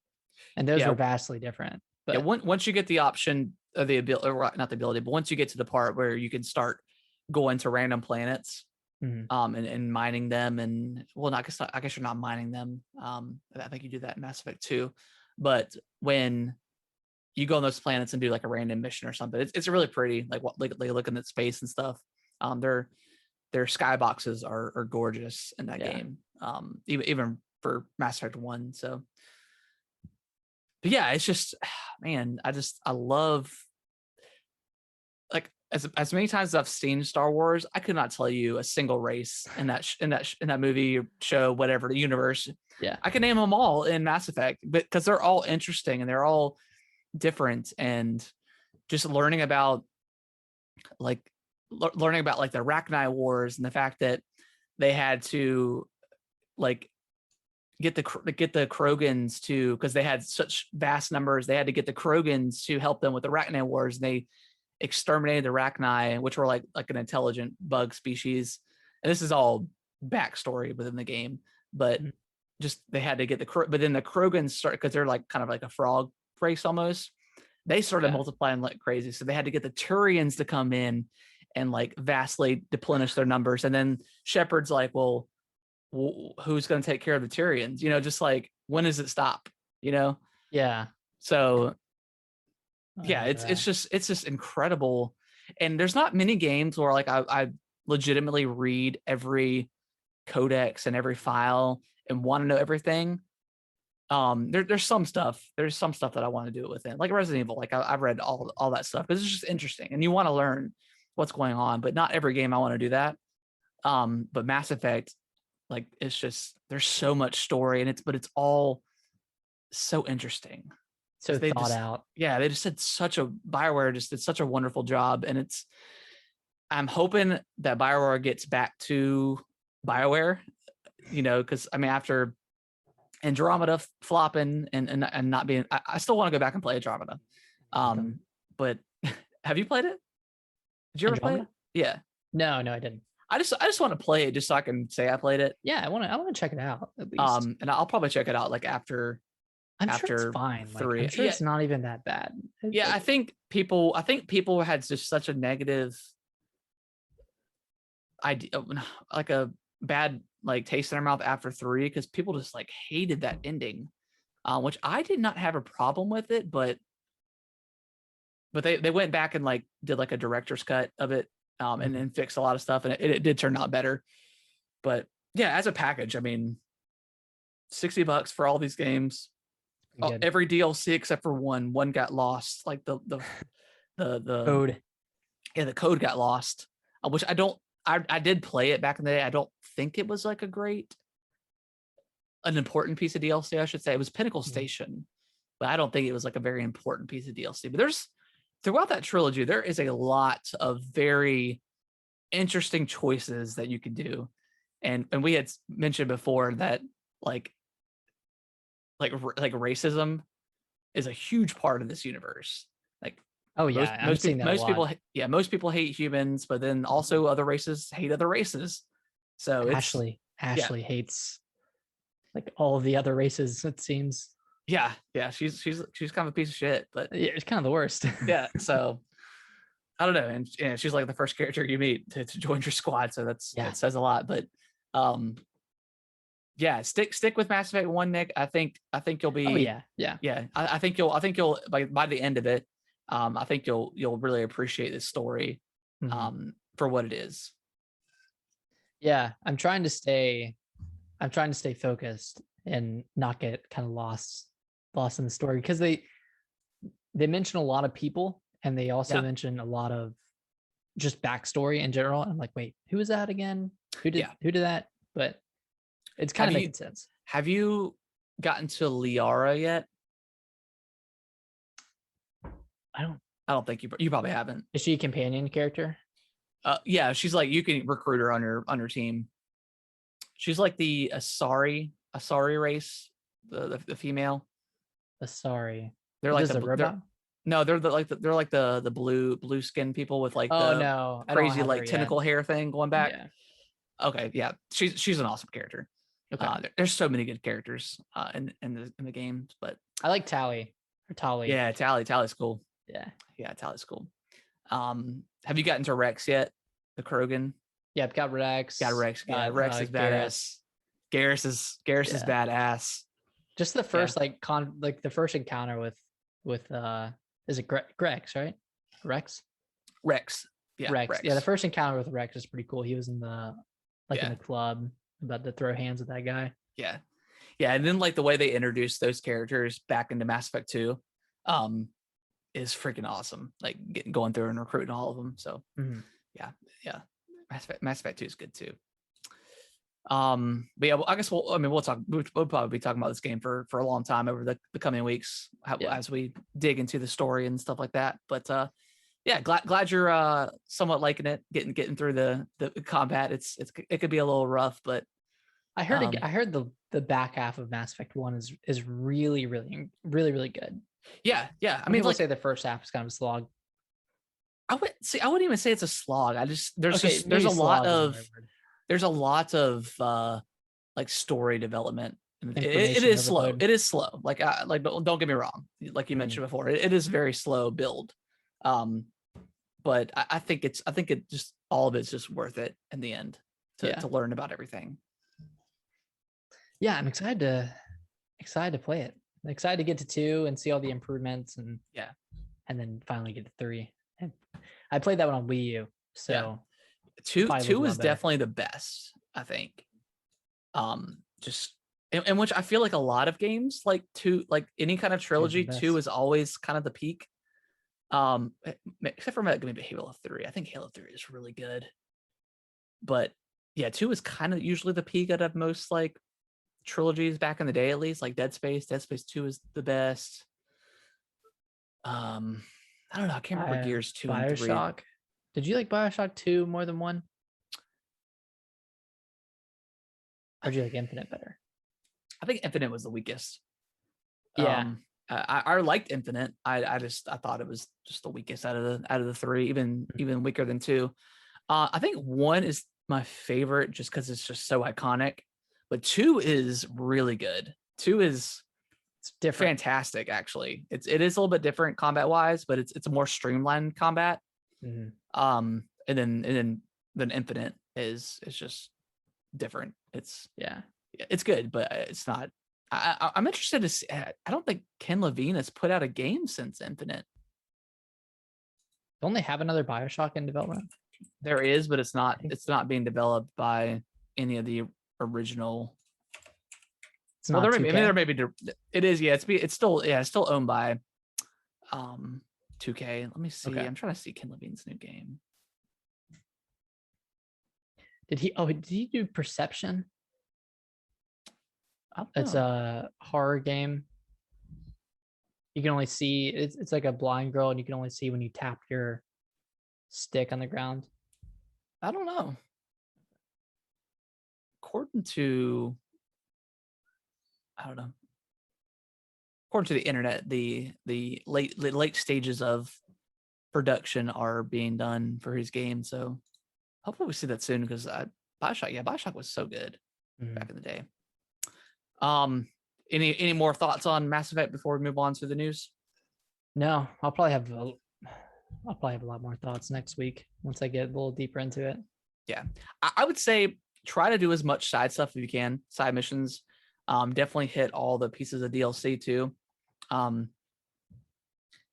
and those were vastly different. But yeah, once you get the option of the ability, or not the ability, but once you get to the part where you can start going to random planets, and mining them, and well, I guess you're not mining them. I think you do that in Mass Effect 2, but when you go on those planets and do like a random mission or something, it's really pretty. Like looking at space and stuff. Their skyboxes are gorgeous in that game. Even for Mass Effect 1. So, but yeah, it's just, man, I love, like, as many times as I've seen Star Wars, I could not tell you a single race in that movie or show, whatever, the universe. Yeah, I can name them all in Mass Effect, but because they're all interesting and they're all different, and just learning about like the Arachni Wars, and the fact that they had to like get the Krogans to, because they had such vast numbers, they had to get the Krogans to help them with the Arachni Wars, and they exterminated the Arachni, which were like an intelligent bug species. And this is all backstory within the game, but just they had to get but then the Krogans start, because they're like kind of like a frog race almost. They started multiplying like crazy, so they had to get the Turians to come in and like vastly deplenish their numbers. And then Shepard's like, well, who's going to take care of the Turians? Just like, when does it stop? Yeah. So yeah, it's just incredible. And there's not many games where like I legitimately read every codex and every file and want to know everything. There's some stuff that I want to do it within, like Resident Evil. Like I've read all that stuff because it's just interesting and you want to learn what's going on, but not every game I want to do that. But Mass Effect, like, it's just, there's so much story, and it's all so interesting. So they thought out. Yeah, they just did BioWare just did such a wonderful job. And I'm hoping that BioWare gets back to BioWare, because I mean, after Andromeda flopping and not being, I still want to go back and play Andromeda. But have you played it? Did you ever play it? Yeah. No, I didn't. I just want to play it just so I can say I played it. Yeah, I want to check it out at least. And I'll probably check it out like after. I'm sure it's fine. 3. I'm sure it's not even that bad. I think people had just such a negative idea, like a bad like taste in their mouth after 3, because people just like hated that ending, which I did not have a problem with it, but they went back and like did like a director's cut of it, and then fixed a lot of stuff, and it did turn out better. But yeah, as a package, I mean, $60 for all these games. Every DLC except for one got lost, like the code. Yeah, the code got lost, which I did play it back in the day. I don't think it was like a great an important piece of DLC, I should say. It was Pinnacle Station, but I don't think it was like a very important piece of DLC. But there's throughout that trilogy, there is a lot of very interesting choices that you could do. And we had mentioned before that like racism is a huge part of this universe. Like, oh yeah, I'm seeing that most a people, lot. most people hate humans, but then also other races hate other races. So Ashley hates like all of the other races, it seems. yeah, she's kind of a piece of shit, but Yeah, it's kind of the worst. yeah. So I don't know, and she's like the first character you meet to join your squad, so that says a lot. But yeah, stick with Mass Effect 1, Nick. I think you'll be. Oh yeah. I think you'll by the end of it. I think you'll really appreciate this story, for what it is. Yeah, I'm trying to stay focused and not get kind of lost in the story, because they mention a lot of people, and they also mention a lot of just backstory in general. I'm like, wait, who is that again? Who did that? But it's kind of making sense. Have you gotten to Liara yet? I don't think you probably haven't. Is she a companion character? Yeah, she's like, you can recruit her on your team. She's like the Asari race, the female. Asari. They're like the robot. No, they're like the blue skin people with like the crazy like tentacle hair thing going back. Yeah. Okay, yeah, she's an awesome character. Okay. There's so many good characters in the games, but I like Tally or Tali. Yeah, Tally's cool. Yeah, Tally's cool. Have you gotten to Rex yet? The Krogan? Yeah, I've got Rex. Yeah, Rex is badass. Garrus is badass. Just the first the first encounter with is it Grex, right? Rex. Yeah, Rex. Yeah, the first encounter with Rex is pretty cool. He was in the in the club, about to throw hands with that guy. Yeah, and then like the way they introduced those characters back into Mass Effect 2, is freaking awesome. Like going through and recruiting all of them. So yeah, Mass Effect 2 is good too. But yeah, I guess we'll probably be talking about this game for a long time over the coming weeks as we dig into the story and stuff like that. But yeah, glad you're somewhat liking it, getting through the combat. It could be a little rough, but I heard the back half of Mass Effect 1 is really good. Yeah. I mean, like say the first half is kind of a slog. I wouldn't even say it's a slog. There's a lot of like story development. It is slow. It is slow. Like don't get me wrong. Like you mentioned before, it is very slow build. But I think it just all of it's just worth it in the end to learn about everything. Yeah, I'm excited to play it. I'm excited to get to 2 and see all the improvements and then finally get to 3. And I played that one on Wii U, so 2 is definitely the best, I think. Just in which I feel like a lot of games, like 2, like any kind of trilogy, 2 is always kind of the peak. Except for maybe Halo 3. I think Halo 3 is really good. But yeah, 2 is kind of usually the peak out of most like trilogies back in the day, at least. Like Dead Space 2 is the best. I don't know. I can't remember Gears 2 and 3. BioShock. Did you like BioShock 2 more than 1? Or did you like Infinite better? I think Infinite was the weakest. Yeah. I liked Infinite. I thought it was just the weakest out of the 3, even weaker than 2. I think 1 is my favorite just because it's just so iconic. But 2 is really good. 2 is different. Fantastic, actually. It is a little bit different combat wise, but it's a more streamlined combat. And then Infinite is just different. It's good, but it's not. I'm interested to see. I don't think Ken Levine has put out a game since Infinite. Don't they have another BioShock in development? There is, but it's not being developed by any of the original. It's not. There may be. It is. Yeah. It's still owned by 2K. Let me see. Okay. I'm trying to see Ken Levine's new game. Did he do Perception? I don't It's know. a horror game. You can only see it's like a blind girl, and you can only see when you tap your stick on the ground. I don't know. According to, I don't know. According to the internet, the late stages of production are being done for his game. So hopefully we see that soon because Bioshock was so good back in the day. Any more thoughts on Mass Effect before we move on to the news? No, I'll probably have a lot more thoughts next week once I get a little deeper into it. Yeah, I would say try to do as much side stuff as you can, side missions. Definitely hit all the pieces of DLC too.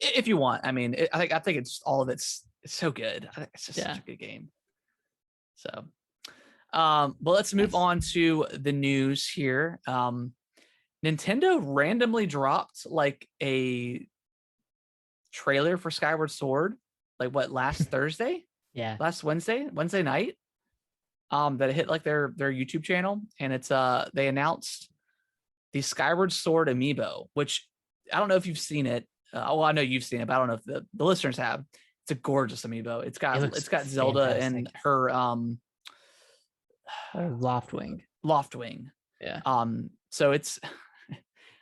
If you want, I mean, I think it's all of it's so good. I think it's just such a good game. So, but let's move on to the news here. Nintendo randomly dropped like a trailer for Skyward Sword, like what, last Thursday? Yeah. Last Wednesday night. That hit like their YouTube channel, and it's they announced the Skyward Sword Amiibo, which I don't know if you've seen it. Well, I know you've seen it, but I don't know if the listeners have. It's a gorgeous Amiibo. It's got Zelda and her Loftwing. Yeah. So it's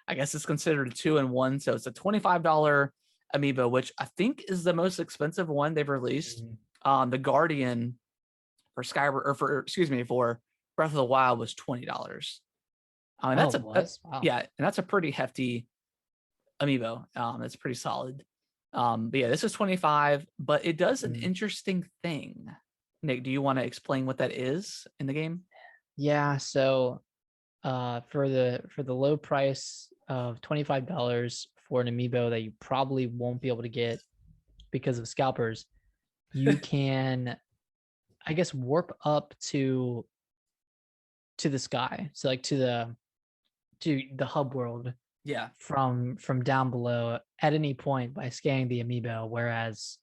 I guess it's considered a 2-in-1. So it's a $25 Amiibo, which I think is the most expensive one they've released. The Guardian for for Breath of the Wild was $20. Yeah, and that's a pretty hefty Amiibo. That's pretty solid. But yeah, this is 25, but it does an interesting thing. Nick, do you want to explain what that is in the game? Yeah, so for the low price of $25 for an Amiibo that you probably won't be able to get because of scalpers, you can, I guess, warp up to the sky. So like to the hub world. Yeah. From down below at any point by scanning the Amiibo, whereas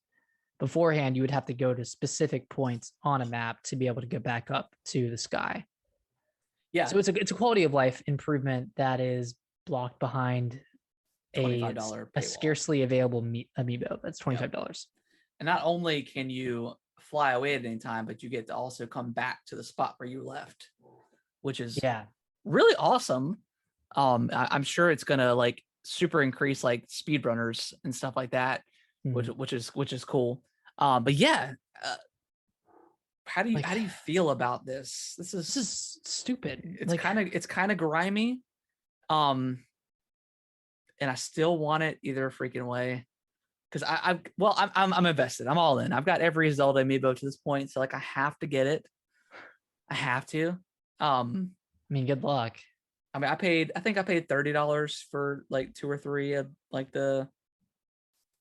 beforehand you would have to go to specific points on a map to be able to get back up to the sky. Yeah. So it's a quality of life improvement that is blocked behind a scarcely available Amiibo. That's $25. Yeah. And not only can you fly away at any time, but you get to also come back to the spot where you left, which is really awesome. I'm sure it's gonna like super increase like speedrunners and stuff like that, which is cool. But yeah, how do you feel about this? This is stupid. It's kind of grimy. And I still want it either freaking way, because I'm invested. I'm all in. I've got every Zelda Amiibo to this point, so like I have to get it. I have to. I mean, good luck. I mean, I think I paid $30 for like 2 or 3 of like the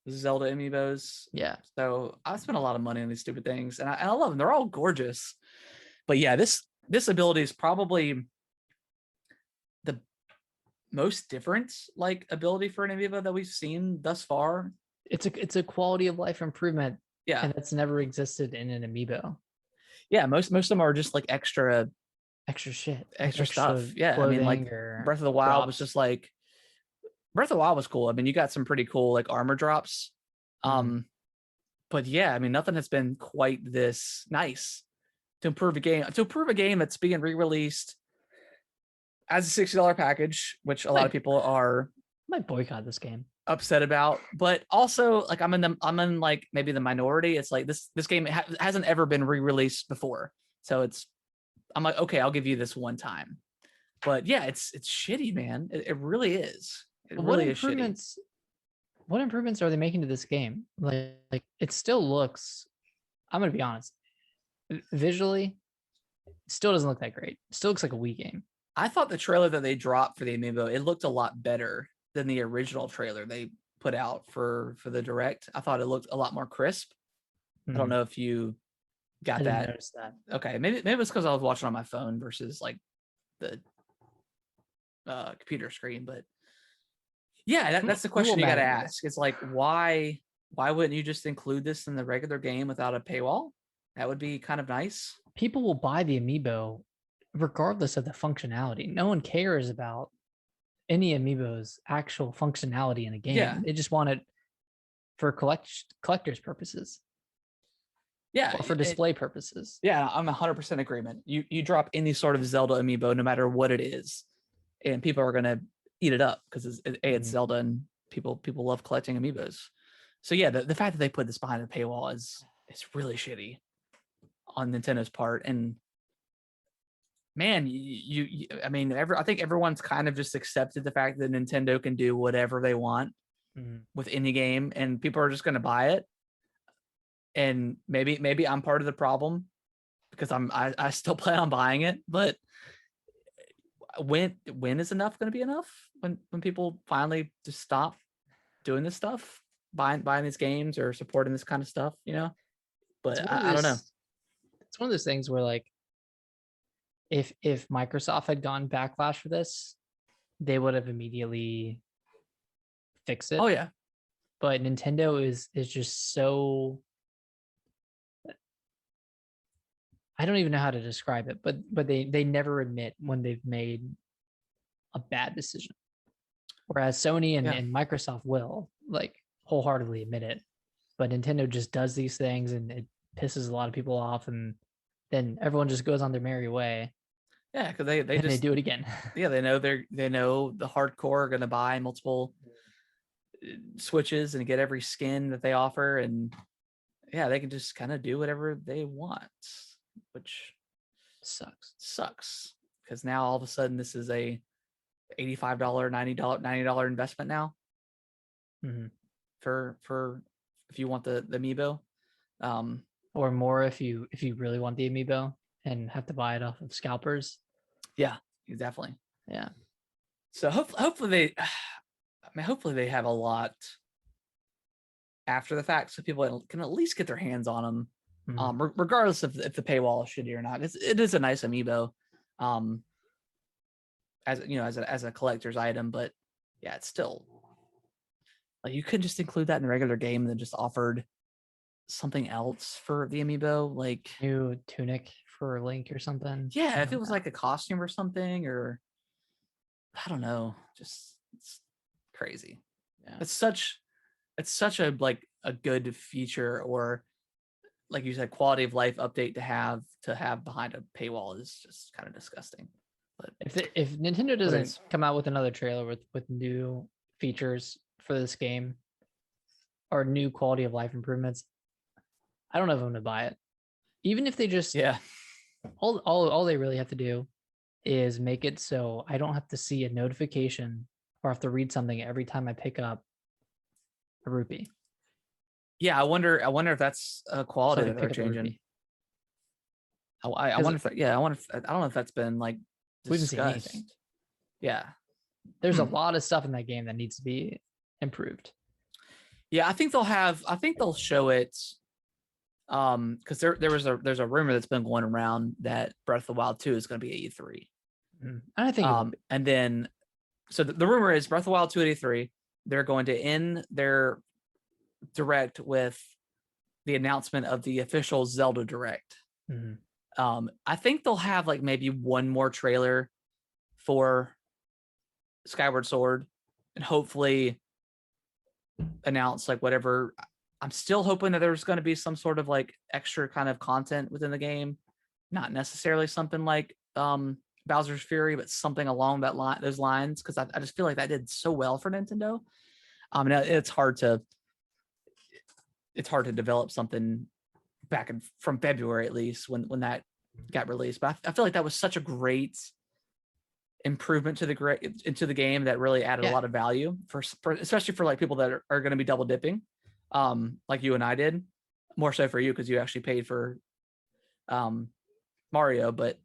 Zelda Amiibos. Yeah. So I spent a lot of money on these stupid things, and I love them. They're all gorgeous. But yeah, this ability is probably the most different like ability for an Amiibo that we've seen thus far. It's a quality of life improvement. Yeah. And that's never existed in an Amiibo. Yeah, most of them are just like extra shit, extra stuff. Yeah, I mean, like Breath of the Wild was just like Breath of the Wild was cool. I mean, you got some pretty cool like armor drops. But yeah, I mean, nothing has been quite this nice to improve a game that's being re-released as a $60 package, which a lot of people are might boycott this game, upset about. But also, like I'm in like maybe the minority. It's like this game hasn't ever been re-released before, so I'm like, okay, I'll give you this one time. But yeah, it's shitty, man. It really is. It really is shitty. What improvements are they making to this game? Like it still looks, I'm gonna be honest, visually, it still doesn't look that great. It still looks like a Wii game. I thought the trailer that they dropped for the Amiibo, it looked a lot better than the original trailer they put out for the Direct. I thought it looked a lot more crisp. I don't know if you got that. I didn't notice that. Okay, maybe it's because I was watching on my phone versus like the computer screen. But yeah, that's the question you got to ask. It's like, why wouldn't you just include this in the regular game without a paywall? That would be kind of nice. People will buy the Amiibo regardless of the functionality, no one cares about any amiibo's actual functionality in a game. Yeah. They just want it for collectors purposes. Yeah. Or for display purposes. Yeah, I'm 100% agreement. You drop any sort of Zelda amiibo, no matter what it is, and people are gonna eat it up because it's Zelda and people love collecting amiibos. So yeah, the fact that they put this behind the paywall is really shitty on Nintendo's part. And man, I mean, I think everyone's kind of just accepted the fact that Nintendo can do whatever they want with any game, and people are just going to buy it. And maybe I'm part of the problem because I still plan on buying it. But when is enough going to be enough? When people finally just stop doing this stuff, buying these games or supporting this kind of stuff, you know? But I don't know. It's one of those things where, like, if Microsoft had gone backlash for this, they would have immediately fixed it. Oh yeah. But Nintendo is just so, I don't even know how to describe it, but they never admit when they've made a bad decision. Whereas Sony and Microsoft will, like, wholeheartedly admit it. But Nintendo just does these things and it pisses a lot of people off, and then everyone just goes on their merry way. Yeah, because they do it again. Yeah, they know the hardcore are gonna buy multiple Switches and get every skin that they offer, and yeah, they can just kind of do whatever they want, which sucks because now all of a sudden this is a $85, $90 investment now for if you want the amiibo, or more if you really want the amiibo and have to buy it off of scalpers. Yeah, definitely. Yeah. So hopefully they have a lot after the fact, so people can at least get their hands on them, regardless of if the paywall is shitty or not. It is a nice amiibo, as you know, as a collector's item. But yeah, it's still like you could just include that in the regular game and then just offered something else for the amiibo, like new tunic for Link or something. Yeah, if it was like a costume or something, or I don't know, just it's crazy. Yeah, it's such a like a good feature, or like you said, quality of life update to have behind a paywall is just kind of disgusting. But if Nintendo doesn't come out with another trailer with new features for this game or new quality of life improvements, I don't know if I'm gonna buy it. Even if they just all they really have to do is make it so I don't have to see a notification or have to read something every time I pick up a rupee. Yeah, I wonder if that's a quality that they're changing. I wonder if I don't know if that's been like discussed. We haven't seen anything. Yeah, there's a lot of stuff in that game that needs to be improved. Yeah, I think they'll show it. Because there's a rumor that's been going around that Breath of the Wild 2 is going to be at E3. And I think and then so the rumor is Breath of the Wild 2 at E3. They're going to end their direct with the announcement of the official Zelda Direct. I think they'll have like maybe one more trailer for Skyward Sword and hopefully announce like whatever. I'm still hoping that there's going to be some sort of like extra kind of content within the game, not necessarily something like Bowser's Fury, but something along those lines, because I just feel like that did so well for Nintendo. It's hard to develop something back from February at least when that got released, but I feel like that was such a great improvement into the game that really added a lot of value for especially for like people that are going to be double dipping, like you and I did. More so for you because you actually paid for Mario, but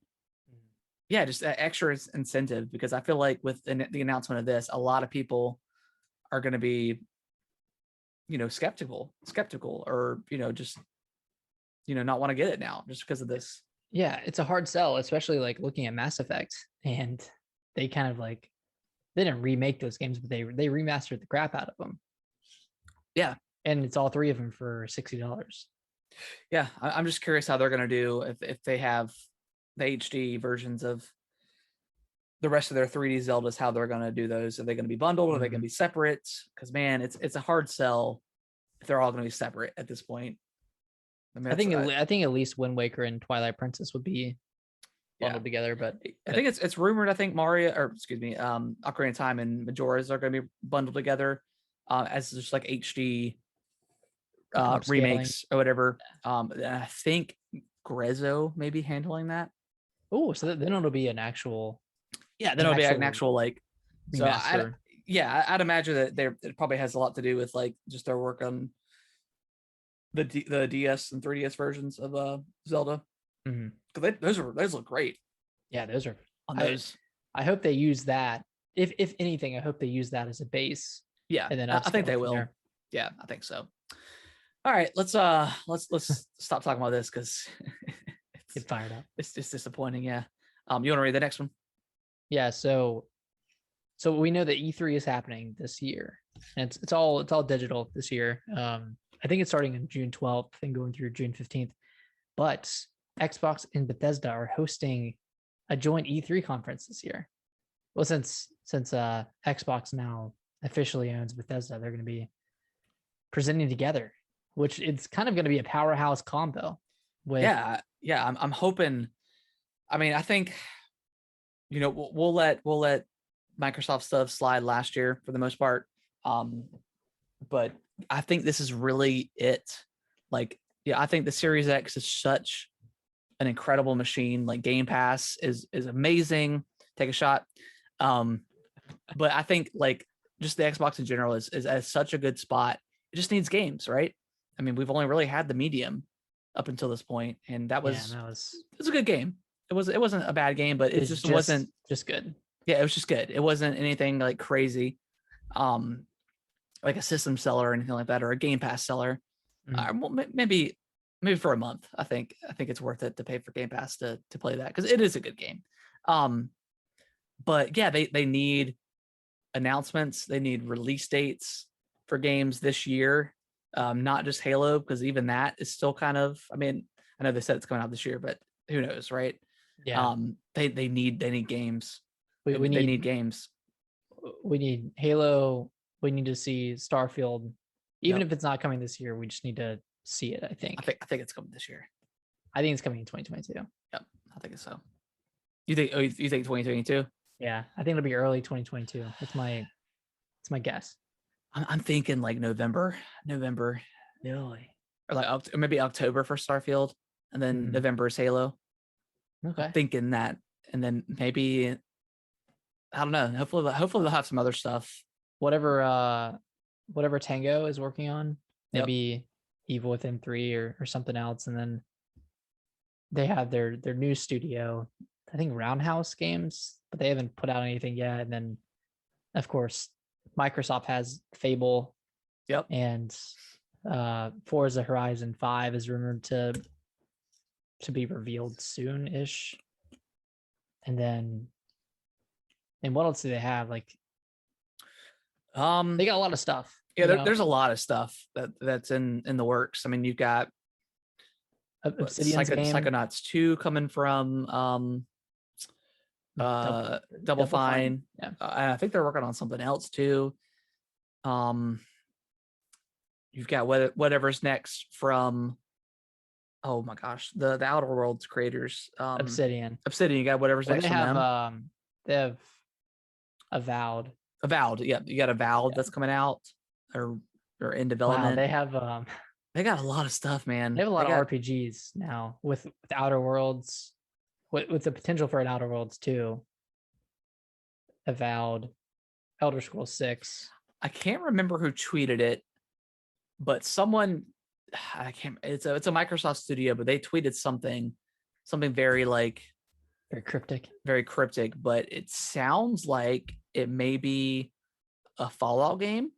yeah, just extra incentive, because I feel like with the announcement of this, a lot of people are going to be, skeptical, or just not want to get it now just because of this. Yeah, it's a hard sell, especially like looking at Mass Effect, and they kind of like they didn't remake those games, but they remastered the crap out of them. Yeah, and it's all three of them for $60. Yeah, I'm just curious how they're going to do if they have the HD versions of the rest of their 3D Zeldas, how they're going to do those. Are they going to be bundled? Are they going to be separate? Because man, it's a hard sell if they're all going to be separate at this point. I mean, I think at least Wind Waker and Twilight Princess would be bundled together, but I think it's rumored. I think Mario, or excuse me, Ocarina of Time and Majora's are going to be bundled together as just like HD remakes or whatever. I think Grezzo may be handling that. Oh, so then it'll be an actual. Yeah, then it'll be an actual like. So I'd imagine that it probably has a lot to do with like just their work on the DS and 3DS versions of Zelda. Because those look great. Yeah, those are on those. I hope they use that. If anything, I hope they use that as a base. Yeah, and then I think they will. There. Yeah, I think so. All right, let's stop talking about this because get fired up. It's just disappointing. Yeah. You want to read the next one? Yeah. So we know that E3 is happening this year, and it's all digital this year. I think it's starting on June 12th and going through June 15th. But Xbox and Bethesda are hosting a joint E3 conference this year. Well, since Xbox now officially owns Bethesda, they're going to be presenting together, which it's kind of going to be a powerhouse combo. Yeah. I'm hoping. I mean, I think, you know, we'll let Microsoft stuff slide last year for the most part. But I think this is really it. Like, yeah, I think the Series X is such an incredible machine. Like Game Pass is amazing. Take a shot. But I think like just the Xbox in general is at such a good spot. It just needs games, right? I mean, we've only really had the medium up until this point, and it was a good game. It wasn't a bad game, but it just wasn't just good. Yeah, it was just good. It wasn't anything like crazy, like a system seller or anything like that, or a Game Pass seller. Maybe for a month. I think it's worth it to pay for Game Pass to play that because it is a good game. But yeah, they need announcements. They need release dates for games this year, not just Halo, because even that is still kind of. I mean, I know they said it's coming out this year, but who knows, right? Yeah. They need games. They need games. We need Halo. We need to see Starfield. Even if it's not coming this year, we just need to see it. I think it's coming this year. I think it's coming in 2022. Yep, I think it's so. You think 2022? Yeah, I think it'll be early 2022. That's my guess. I'm thinking like November. Really? Or like maybe October for Starfield, and then November is Halo. Okay. I'm thinking that, and then maybe I don't know. Hopefully they'll have some other stuff. Whatever Tango is working on, maybe Evil Within 3 or something else, and then they have their new studio, I think Roundhouse Games, but they haven't put out anything yet. And then, of course, Microsoft has Fable. Yep. And Forza Horizon 5 is rumored to be revealed soon-ish. And what else do they have? Like, they got a lot of stuff. Yeah, there's a lot of stuff that's in the works. I mean, you've got Psychonauts 2 coming from Double Fine. Yeah. And I think they're working on something else too. You've got whatever's next from oh my gosh, the Outer Worlds creators. Obsidian. You got whatever's next from them. They have Avowed. Yeah, you got Avowed that's coming out or in development. Wow, they got a lot of stuff, man. They have a lot of RPGs now with Outer Worlds, with the potential for an Outer Worlds 2. Avowed, Elder Scrolls 6. I can't remember who tweeted it, but someone it's a Microsoft studio, but they tweeted something very like very cryptic, but it sounds like it may be a Fallout game,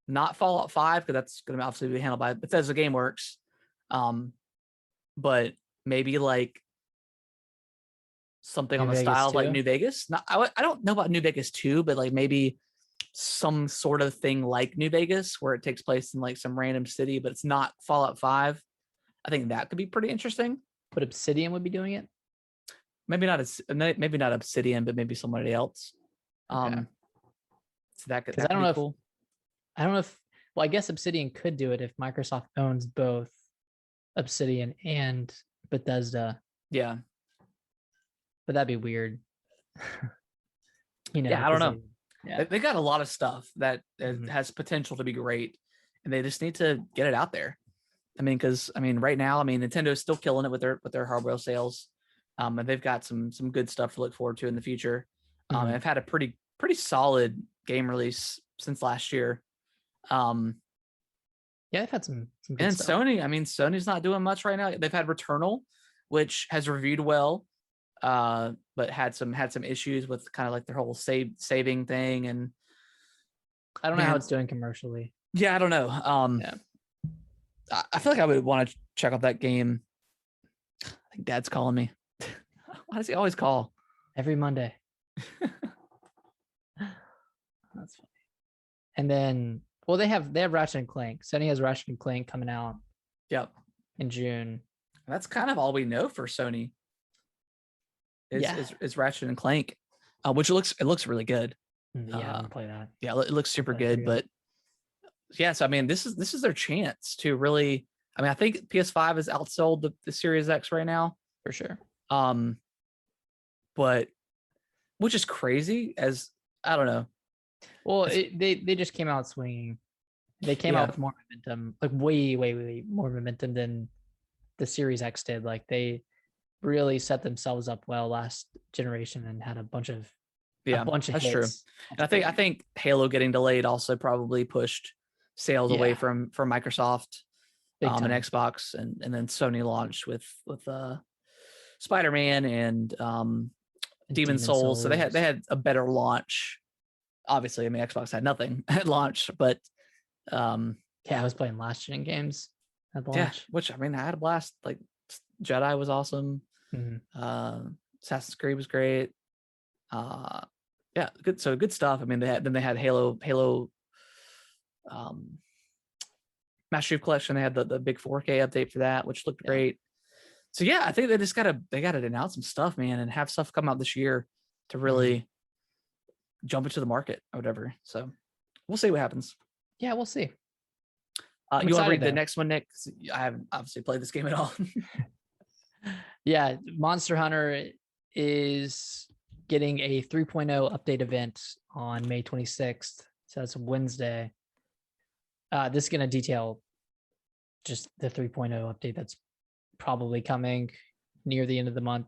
not Fallout 5, because that's going to obviously be handled by Bethesda GameWorks. But maybe like something on the style of like New Vegas. I don't know about New Vegas 2, but like maybe some sort of thing like New Vegas where it takes place in like some random city, but it's not Fallout 5. I think that could be pretty interesting. But Obsidian would be doing it? maybe not Obsidian, but maybe somebody else. Okay. So that could Because I don't know be if cool. well, I guess Obsidian could do it if Microsoft owns both Obsidian and Bethesda, Yeah. but that'd be weird. Yeah, I don't know. Yeah. They got a lot of stuff that Mhm. has potential to be great, and they just need to get it out there. I mean, because right now, Nintendo's still killing it with their hardware sales, and they've got some good stuff to look forward to in the future. And Mhm. I've had a pretty solid game release since last year. Yeah, I've had some good And stuff. Sony, Sony's not doing much right now. They've had Returnal, which has reviewed well, but had some issues with kind of like their whole saving thing. And I don't know how it's doing commercially. yeah, I don't know. Yeah. I feel like I would want to check out that game. I think Dad's calling me. Why does he always call? Every Monday. That's funny. And then, well, they have Ratchet and Clank. Sony has Ratchet and Clank coming out. Yep. In June. That's kind of all we know for Sony. Is Ratchet and Clank, which it looks really good. Yeah, I'm gonna play that. Yeah, it looks super good. But yeah, so this is their chance to really. I think PS5 has outsold the Series X right now for sure. But which is crazy, as I don't know. Well, they just came out swinging. They came out with more momentum, like way more momentum than the Series X did. Like they really set themselves up well last generation and had a bunch of that's hits. True. And I think Halo getting delayed also probably pushed sales away from Microsoft and Xbox, and then Sony launched with Spider-Man and Demon Souls. So they had a better launch. Obviously, Xbox had nothing at launch, but I was playing last gen games at launch. Yeah, which I had a blast. Like Jedi was awesome. Mm-hmm. Assassin's Creed was great. Yeah, good. So good stuff. They had Halo, Master Chief Collection. They had the big 4K update for that, which looked great. So yeah, I think they just gotta announce some stuff, man, and have stuff come out this year to really jump into the market or whatever. So we'll see what happens. Yeah, we'll see. You want to read the next one, Nick? I haven't obviously played this game at all. Yeah, Monster Hunter is getting a 3.0 update event on May 26th. So that's Wednesday. This is going to detail just the 3.0 update that's probably coming near the end of the month,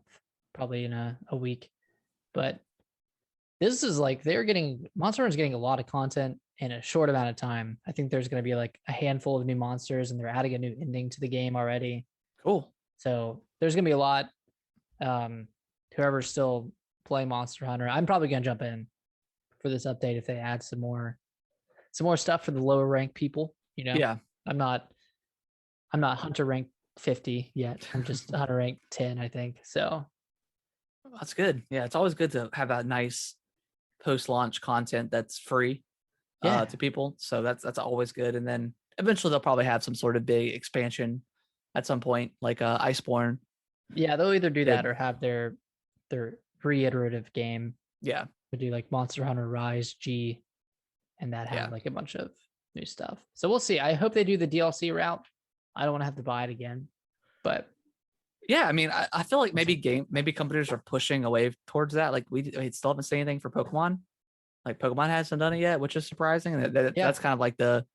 probably in a week. But this is like Monster Hunter is getting a lot of content in a short amount of time. I think there's going to be like a handful of new monsters, and they're adding a new ending to the game already. Cool. So there's going to be a lot. Whoever's still playing Monster Hunter, I'm probably going to jump in for this update if they add some more stuff for the lower rank people. Yeah. I'm not Hunter rank 50 yet. I'm just Hunter rank 10, I think. So that's good. Yeah, it's always good to have that nice post-launch content that's free to people. So that's always good. And then eventually they'll probably have some sort of big expansion at some point, like Iceborne. Yeah, they'll either do that or have their reiterative game. Yeah. They do like Monster Hunter Rise G, and that have like a bunch of new stuff. So we'll see. I hope they do the DLC route. I don't want to have to buy it again. But yeah, I feel like maybe companies are pushing away towards that. Like we still haven't seen anything for Pokemon. Like Pokemon hasn't done it yet, which is surprising. And that's kind of like the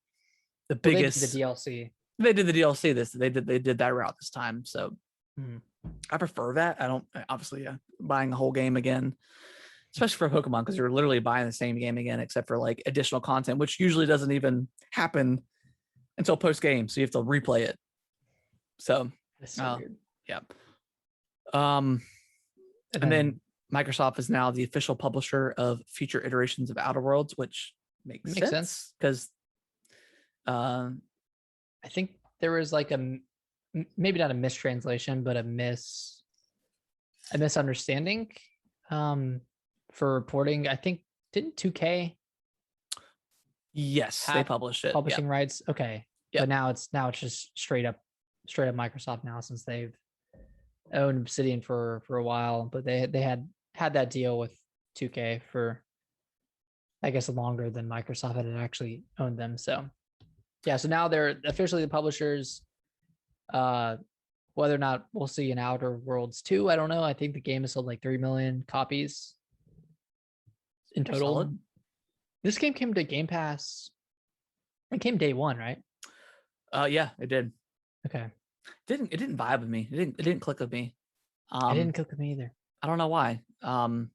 biggest. They did the DLC. They did the DLC. They did that route this time. So I prefer that. I don't obviously buying the whole game again, especially for Pokemon, because you're literally buying the same game again, except for like additional content, which usually doesn't even happen until post game. So you have to replay it. So that's so weird. Yeah. And then Microsoft is now the official publisher of future iterations of Outer Worlds, which makes sense because I think there was like maybe not a mistranslation, but a misunderstanding for reporting. I think didn't 2K? Yes, they published it. Publishing rights. Okay. But now it's just straight up Microsoft now, since they've owned Obsidian for a while, but they had that deal with 2K for, I guess, longer than Microsoft had actually owned them. So yeah, so now they're officially the publishers. Whether or not we'll see an Outer Worlds 2, I don't know. I think the game has sold like 3 million copies in total. Solid. This game came to Game Pass. It came day one, right? Yeah, it did. Okay. It didn't vibe with me. It didn't click with me. It didn't click with me either. I don't know why. I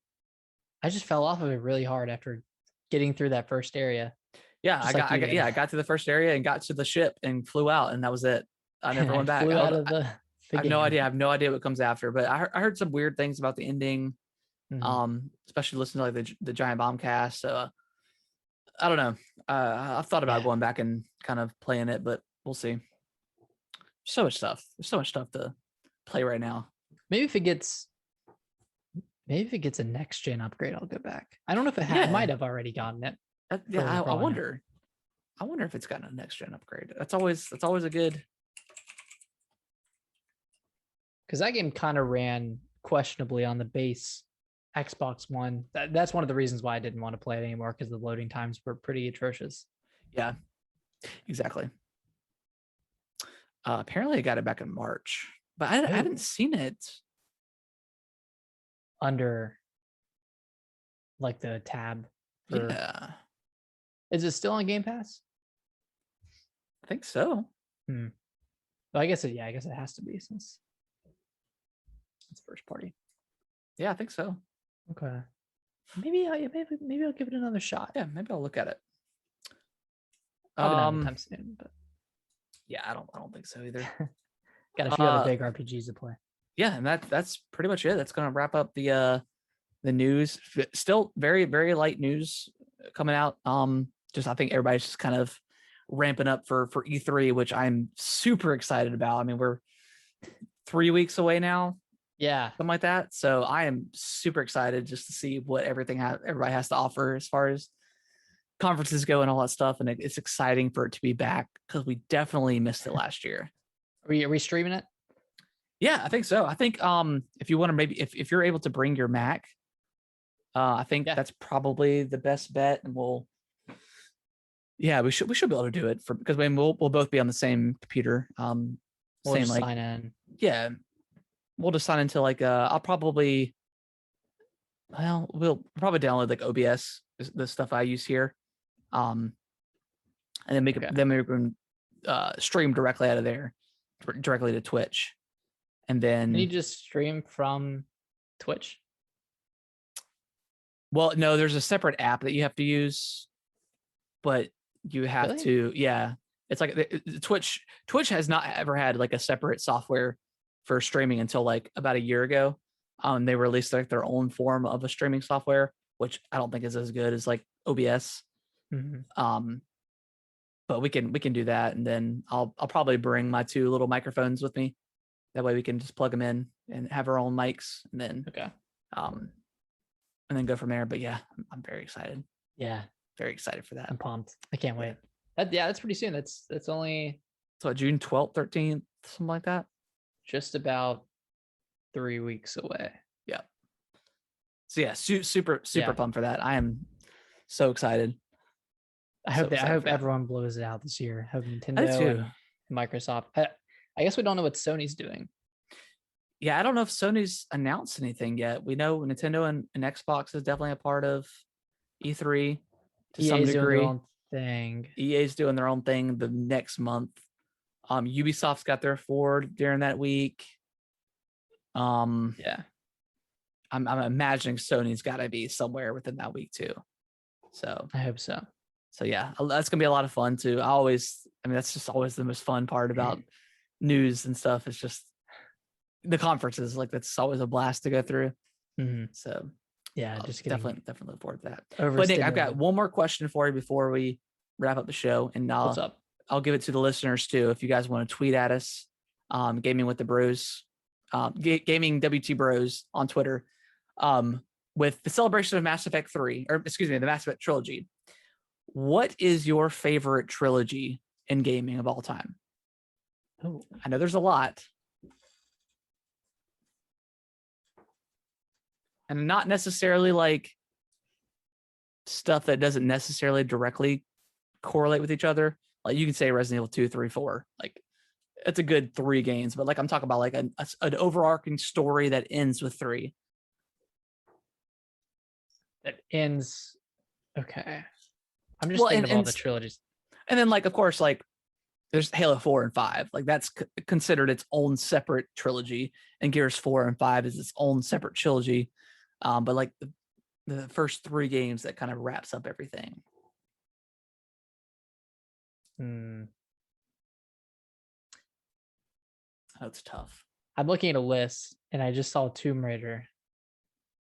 just fell off of it really hard after getting through that first area. Yeah, I got to the first area and got to the ship and flew out, and that was it. I never went back. Flew out of the I have no idea. I have no idea what comes after. But I heard some weird things about the ending. Especially listening to like the Giant Bomb cast. So I don't know. I've thought about going back and kind of playing it, but we'll see. So much stuff. There's so much stuff to play right now. Maybe if it gets a next gen upgrade, I'll go back. I don't know if it has. Might have already gotten it. I wonder. I wonder if it's gotten a next gen upgrade. That's always a good. Because that game kind of ran questionably on the base Xbox One. That's one of the reasons why I didn't want to play it anymore, because the loading times were pretty atrocious. Yeah, exactly. Apparently I got it back in March, but I haven't seen it under like the tab. Yeah. Is it still on Game Pass? I think so. Well, I guess it has to be, since it's first party. Yeah, I think so. Okay. Maybe I'll give it another shot. Yeah, maybe I'll look at it. Probably not anytime soon, but yeah, I don't think so either. Got a few other big RPGs to play. Yeah, and that's pretty much it. That's gonna wrap up the news. Still very, very light news coming out. Just I think everybody's just kind of ramping up for E3, which I'm super excited about. I mean, we're 3 weeks away now. Yeah, something like that. So I am super excited just to see what everybody has to offer as far as conferences go and all that stuff. And it's exciting for it to be back, because we definitely missed it last year. Are we streaming it? Yeah, I think so. I think if you want to, maybe if you're able to bring your Mac, I think that's probably the best bet. And we should be able to do it because we'll both be on the same computer. We'll same just like sign in. Yeah. We'll just sign into like we'll probably download like OBS, the stuff I use here, and then we can stream directly out of there, directly to Twitch, and then Can you just stream from Twitch? Well, no, there's a separate app that you have to use, but you have to. Yeah, it's like Twitch. Twitch has not ever had like a separate software for streaming until like about a year ago. They released like their own form of a streaming software, which I don't think is as good as like OBS. But we can do that, and then I'll probably bring my 2 little microphones with me. That way we can just plug them in and have our own mics, and then and then go from there. But yeah, I'm very excited. Yeah, very excited for that. I'm pumped. I can't wait. That's pretty soon. That's only June 12th, 13th, something like that. Just about 3 weeks away. Yeah. So yeah, super pumped for that. I am so excited. I hope everyone blows it out this year. I hope Nintendo and Microsoft. I guess we don't know what Sony's doing. Yeah, I don't know if Sony's announced anything yet. We know Nintendo and Xbox is definitely a part of E3 to some degree. EA's doing their own thing the next month. Ubisoft's got their Ford during that week. I'm imagining Sony's got to be somewhere within that week too. So I hope so. So yeah, that's gonna be a lot of fun too. That's just always the most fun part about news and stuff. It's just the conferences. Like that's always a blast to go through. So yeah, definitely look forward to that. But Nick, I've got one more question for you before we wrap up the show, and what's up? I'll give it to the listeners too. If you guys want to tweet at us, Gaming with the Bros, Gaming WT Bros on Twitter, with the celebration of Mass Effect 3, or excuse me, the Mass Effect trilogy. What is your favorite trilogy in gaming of all time? Oh, I know there's a lot. and not necessarily like stuff that doesn't necessarily directly correlate with each other. Like you can say Resident Evil 2, 3, 4. Like it's a good 3 games, but like I'm talking about like an overarching story that ends with 3. That ends. Okay. I'm just thinking of all the trilogies. And then like, of course, like there's Halo 4 and 5. Like that's considered its own separate trilogy, and Gears 4 and 5 is its own separate trilogy. But like the first 3 games that kind of wraps up everything. That's tough. I'm looking at a list and I just saw Tomb Raider.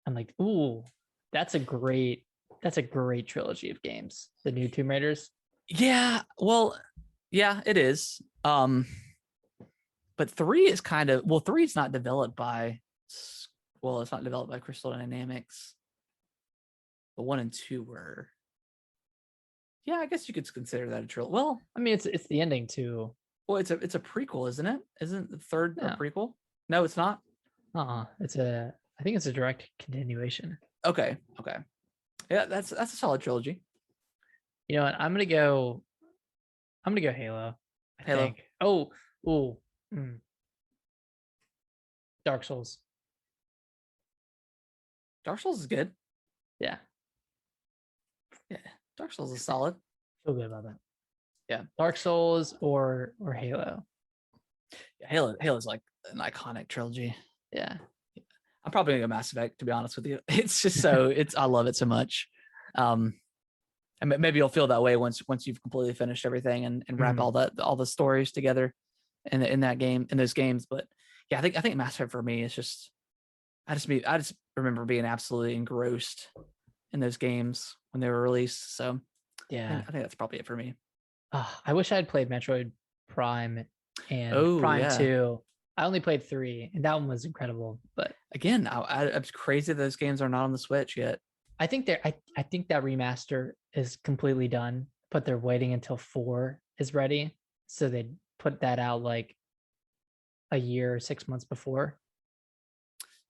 I'm like, ooh, that's a great trilogy of games. The new Tomb Raiders. Yeah, well, yeah, it is. But 3 is kind of 3 is not developed by it's not developed by Crystal Dynamics. The 1 and 2 were. Yeah, I guess you could consider that a trilogy. Well, I mean, it's the ending too. Well, it's a prequel, isn't it? Isn't the third a prequel? No, it's not. I think it's a direct continuation. Okay. Yeah, that's a solid trilogy. You know what? I'm gonna go Halo. I think. Oh, Dark Souls. Dark Souls is good. Yeah. Dark Souls is solid. Feel good about that. Yeah. Dark Souls or Halo. Yeah, Halo's like an iconic trilogy. Yeah. I'm probably gonna go Mass Effect, to be honest with you. It's just I love it so much. And maybe you'll feel that way once you've completely finished everything and wrap all the stories together in those games. But yeah, I think Mass Effect for me is just I just remember being absolutely engrossed in those games when they were released. So yeah, I think that's probably it for me. I wish I had played Metroid Prime and Prime 2. I only played 3, and that one was incredible. But again, it's crazy those games are not on the Switch yet. I think I think that remaster is completely done, but they're waiting until 4 is ready, so they put that out like a year or 6 months before.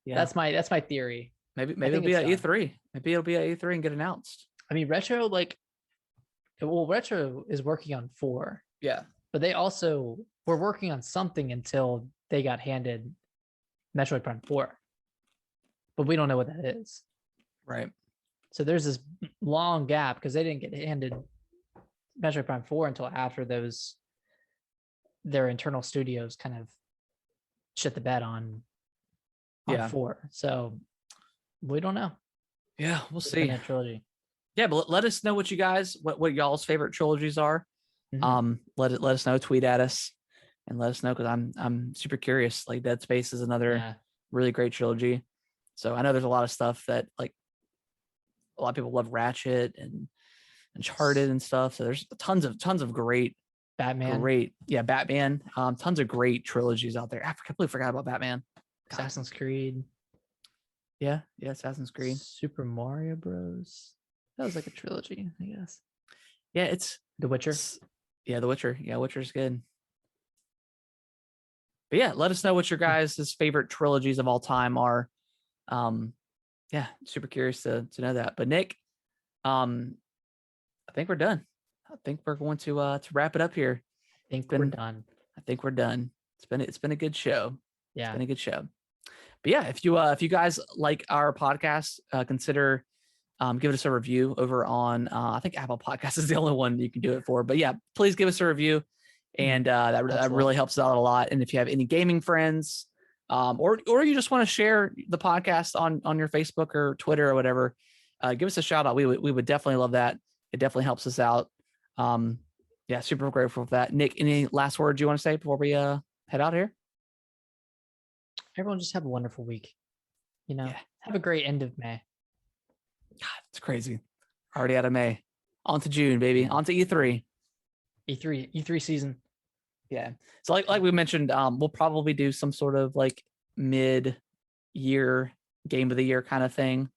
Yeah, that's my theory. Maybe it'll be at E3. Maybe it'll be at E3 and get announced. I mean, Retro is working on 4. Yeah, but they also were working on something until they got handed Metroid Prime 4. But we don't know what that is. Right. So there's this long gap because they didn't get handed Metroid Prime 4 until after their internal studios kind of shit the bed on 4. So we don't know. Yeah, we'll see. That trilogy. Yeah, but let us know what you guys what y'all's favorite trilogies are. Let us know, tweet at us and let us know, because I'm super curious. Like Dead Space is another really great trilogy. So I know there's a lot of stuff that like a lot of people love Ratchet and Uncharted and stuff. So there's tons of great Batman. Batman. Tons of great trilogies out there. I completely forgot about Batman. Assassin's Creed. Yeah, Assassin's Creed. Super Mario Bros. That was like a trilogy, I guess. Yeah, it's The Witcher. The Witcher. Yeah, Witcher's good. But yeah, let us know what your guys' favorite trilogies of all time are. Super curious to know that. But Nick, I think we're done. I think we're going to wrap it up here. I think we're done. It's been a good show. Yeah, it's been a good show. But yeah, if you guys like our podcast, consider give us a review over on I think Apple Podcasts is the only one you can do it for. But yeah, please give us a review, and that really helps us out a lot. And if you have any gaming friends, or you just want to share the podcast on your Facebook or Twitter or whatever, give us a shout out. We would definitely love that. It definitely helps us out. Super grateful for that. Nick, any last words you want to say before we head out here? Everyone just have a wonderful week. Have a great end of May. God, it's crazy. Already out of May. On to June, baby. On to E3. E3 season. Yeah. So like we mentioned, we'll probably do some sort of like mid-year game of the year kind of thing.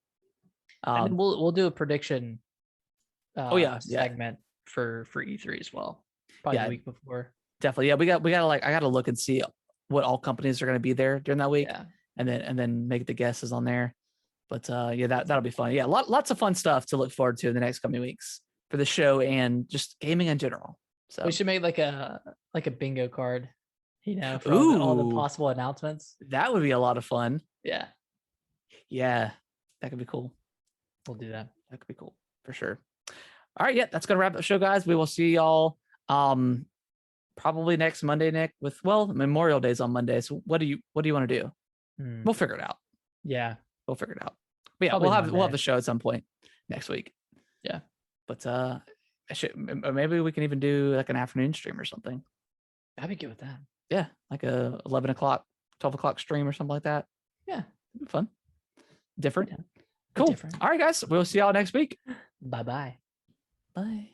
And we'll do a prediction segment for E3 as well. Probably the week before. Definitely. Yeah, we gotta I gotta look and see what all companies are gonna be there during that week. Yeah. And then make the guesses on there. But yeah, that'll be fun. Yeah, lots of fun stuff to look forward to in the next coming weeks for the show and just gaming in general. So we should make like a bingo card, for all the ooh, possible announcements. that would be a lot of fun. Yeah, Yeah, that could be cool. we'll do that. That could be cool for sure. All right, yeah, that's gonna wrap up the show, guys. We will see y'all probably next Monday, Nick. With Memorial Day's on Monday. So what do you want to do? We'll figure it out. Yeah, we'll figure it out. But yeah, Probably we'll have Monday. the show at some point next week. Yeah, but maybe we can even do like an afternoon stream or something. I'd be good with that. Yeah, like a 11 o'clock, 12 o'clock stream or something like that. Yeah, it'd be fun. Different. Yeah. Cool. Different. All right, guys. We'll see y'all next week. Bye-bye. Bye.